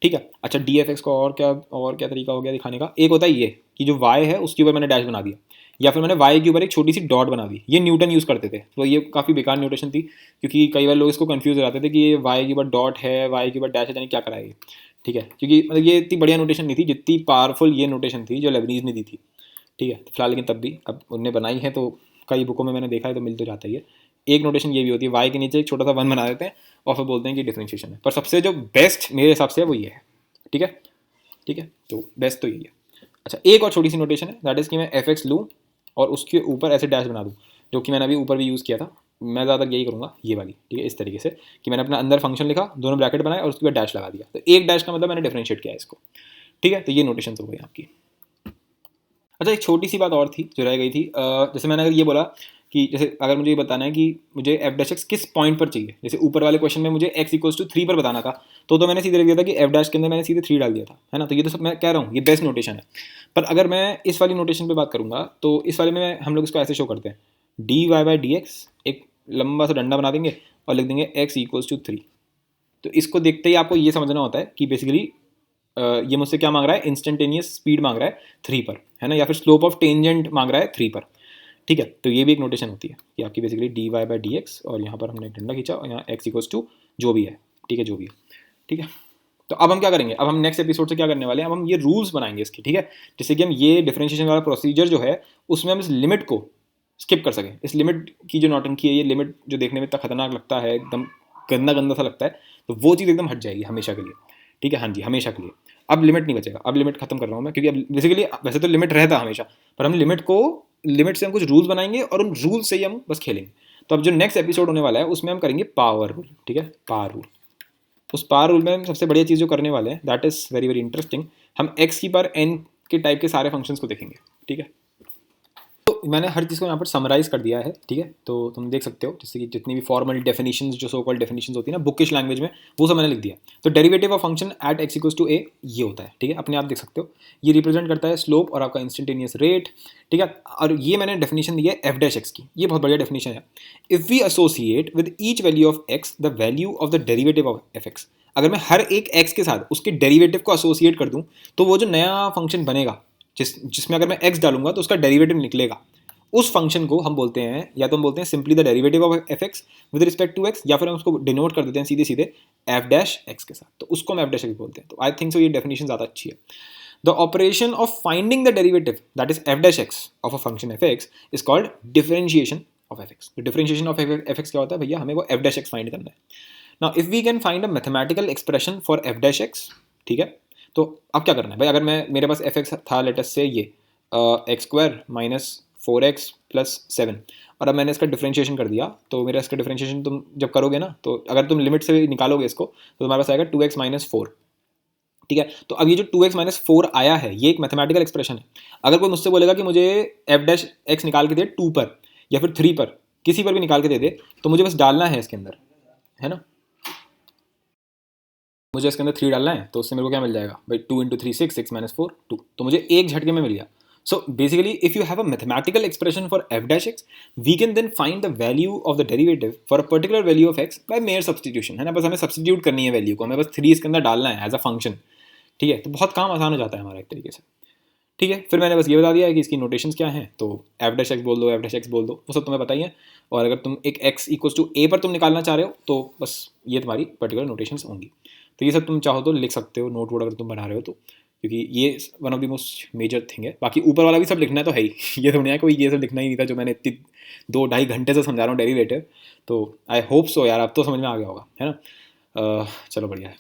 ठीक है। अच्छा, df(x) का और क्या तरीका हो गया दिखाने का? एक होता है ये कि जो y है उसके ऊपर मैंने डैश बना दिया, या फिर मैंने y के ऊपर एक छोटी सी डॉट बना दी। ये न्यूटन यूज़ करते थे, तो ये काफ़ी बेकार नोटेशन थी क्योंकि कई बार लोग इसको कंफ्यूज हो जाते थे कि ये y के ऊपर डॉट है, y के ऊपर डैश है, यानी क्या कराएगी, ठीक है। क्योंकि मतलब ये इतनी बढ़िया नोटेशन नहीं थी जितनी पावरफुल ये नोटेशन थी जो लेबनीज़ ने दी थी, ठीक है। फिलहाल लेकिन तब भी अब उनने बनाई है तो कई बुकों में मैंने देखा है तो मिल तो जाता ही है। एक नोटेशन ये भी होती है, y के नीचे एक छोटा सा 1 बना देते हैं और फिर बोलते हैं कि डिफरेंशिएशन है। पर सबसे जो बेस्ट मेरे हिसाब से है वो ये है, ठीक है, ठीक है। तो बेस्ट तो यही है। अच्छा, एक और छोटी सी नोटेशन है, दैट इज़ कि मैं f(x) लूँ और उसके ऊपर ऐसे डैश बना दूँ, जो कि मैंने अभी ऊपर भी यूज़ किया था। मैं ज़्यादा यही करूँगा, ये वाली, ठीक है, इस तरीके से कि मैंने अपना अंदर फंक्शन लिखा, दोनों ब्रैकेट बनाए और उसके बाद डैश लगा दिया। तो एक डैश का मतलब मैंने डिफरेंशिएट किया है इसको, ठीक है। तो ये नोटेशन हो गई आपकी। अच्छा, एक छोटी सी बात और थी जो रह गई थी, जैसे मैंने अगर ये बोला कि जैसे अगर मुझे ये बताना है कि मुझे f'(x) किस पॉइंट पर चाहिए, जैसे ऊपर वाले क्वेश्चन में मुझे x = 3 पर बताना था, तो मैंने सीधे लिख दिया था कि f' के अंदर मैंने सीधे 3 डाल दिया था, है ना। तो ये तो सब मैं कह रहा हूँ, ये बेस्ट नोटेशन है। पर अगर मैं इस वाली नोटेशन पे बात करूँगा तो इस वाले में हम लोग इसको ऐसे शो करते हैं, dy/dx, एक लंबा सा डंडा बना देंगे और लिख देंगे x = 3। तो इसको देखते ही आपको ये समझना होता है कि बेसिकली ये मुझसे क्या मांग रहा है, इंस्टेंटेनियस स्पीड मांग रहा है 3 पर, है ना, या फिर स्लोप ऑफ टेंजेंट मांग रहा है 3 पर, ठीक है। तो ये भी एक नोटेशन होती है कि आपकी बेसिकली dy/dx, और यहाँ पर हमने डंडा खींचा और यहाँ x = जो भी है, ठीक है, जो भी है, ठीक है। तो अब हम क्या करेंगे, अब हम नेक्स्ट एपिसोड से क्या करने वाले हैं, अब हम ये रूल्स बनाएंगे इसके, ठीक है। जैसे कि हम ये डिफरेंशिएशन वाला प्रोसीजर जो है उसमें हम इस लिमिट को स्किप कर सकें। इस लिमिट की जो नौटंकी है, ये लिमिट जो देखने में इतना खतरनाक लगता है, एकदम गंदा गंदा सा लगता है, तो वो चीज़ एकदम हट जाएगी हमेशा के लिए, ठीक है। हाँ जी, हमेशा के लिए। अब लिमिट नहीं बचेगा, अब लिमिट खत्म कर रहा हूँ मैं, क्योंकि अब बेसिकली वैसे तो लिमिट रहता हमेशा, पर हम लिमिट से हम कुछ रूल्स बनाएंगे और उन रूल्स से ही हम बस खेलेंगे। तो अब जो नेक्स्ट एपिसोड होने वाला है उसमें हम करेंगे पावर रूल, ठीक है, पावर रूल। उस पावर रूल में हम सबसे बढ़िया चीज़ जो करने वाले हैं, that is very very interesting, हम x की पावर n के टाइप के सारे फंक्शंस को देखेंगे, ठीक है। तो मैंने हर चीज़ को यहाँ पर समराइज़ कर दिया है, ठीक है। तो तुम देख सकते हो जैसे कि जितनी भी फॉर्मल डेफिनेशंस जो सो कॉल्ड डेफिनेशंस होती है ना बुकिश लैंग्वेज में, वो सब मैंने लिख दिया। तो derivative of function at x equals to A ये होता है, ठीक है, अपने आप देख सकते हो। ये रिप्रेजेंट करता है स्लोप और आपका इंस्टेंटेनियस रेट, ठीक है। और ये मैंने डेफिनेशन दी है एफ डैश एक्स की, ये बहुत बढ़िया डेफिनेशन है। If we associate with each value of X the value of the derivative of F X, अगर मैं हर एक एक्स के साथ उसके डेरिवेटिव को एसोसिएट कर दूँ तो वो जो नया फंक्शन बनेगा जिसमें अगर मैं x डालूंगा तो उसका डेरिवेटिव निकलेगा, उस फंक्शन को हम बोलते हैं, या तो हम बोलते हैं simply the derivative of F X with respect to X, या फिर हम उसको डिनोट कर देते हैं सीधे सीधे एफ डैश एक्स के साथ, तो उसको हम एफ डैश एक्स बोलते हैं। तो आई थिंक सो ये डेफिनेशन ज़्यादा अच्छी है। The operation of finding the derivative that is F dash x of a function F x is called differentiation of F x. Differentiation of F x क्या होता है भैया, हमें वो एफ डैश एक्स फाइंड करना है। Now if we can find a mathematical expression for F dash X, ठीक है, तो अब क्या करना है भाई, अगर मेरे पास एफ एक्स था लेटस से ये x square minus 4x plus 7, और अब मैंने इसका डिफरेंशिएशन कर दिया, तो मेरा इसका डिफरेंशिएशन तुम जब करोगे ना, तो अगर तुम लिमिट से निकालोगे इसको तो तुम्हारे पास आएगा 2x माइनस 4, ठीक है। तो अब ये जो 2x माइनस 4 आया है ये एक मैथमेटिकल एक्सप्रेशन है। अगर कोई मुझसे बोलेगा कि मुझे एफ डैश एक्स निकाल के दे 2 पर या फिर 3 पर, किसी पर भी निकाल के दे दे, तो मुझे बस डालना है इसके अंदर, है ना, मुझे इसके अंदर 3 डालना है, तो उससे मेरे को क्या मिल जाएगा भाई, 2 इंटू 3 6, 6 माइनस 4 2, तो मुझे एक झटके में मिल गया। So basically, if you have a mathematical expression for f dash x, we can then find the value of the derivative for a particular value of x by mere substitution, है ना, बस हमें सब्सटीट्यूट करनी है वैल्यू को, हमें बस 3 इसके अंदर डालना है एज अ फंक्शन, ठीक है। तो बहुत काम आसान हो जाता है हमारा एक तरीके से, ठीक है। फिर मैंने बस ये बता दिया है कि इसकी नोटेशंस क्या हैं, तो एफ डैश एक्स बोल दो, एफ डैश एक्स बोल दो, वो सब तुम्हें बताइए। और अगर तुम एक x इक्वल्स टू a पर तुम निकालना चाह रहे हो तो बस ये तुम्हारी पर्टिकुलर नोटेशंस होंगी। तो ये सब तुम चाहो तो लिख सकते हो, नोट वोट अगर तुम बना रहे हो तो, क्योंकि ये one of the most major thing है। बाकी ऊपर वाला भी सब लिखना तो है ही ये तो नहीं है कोई ये सब लिखना ही नहीं था जो मैंने इतनी 2-2.5 घंटे से समझा रहा हूँ डेरिवेटिव। तो आई होप सो यार अब तो समझ में आ गया होगा, है ना। चलो बढ़िया है।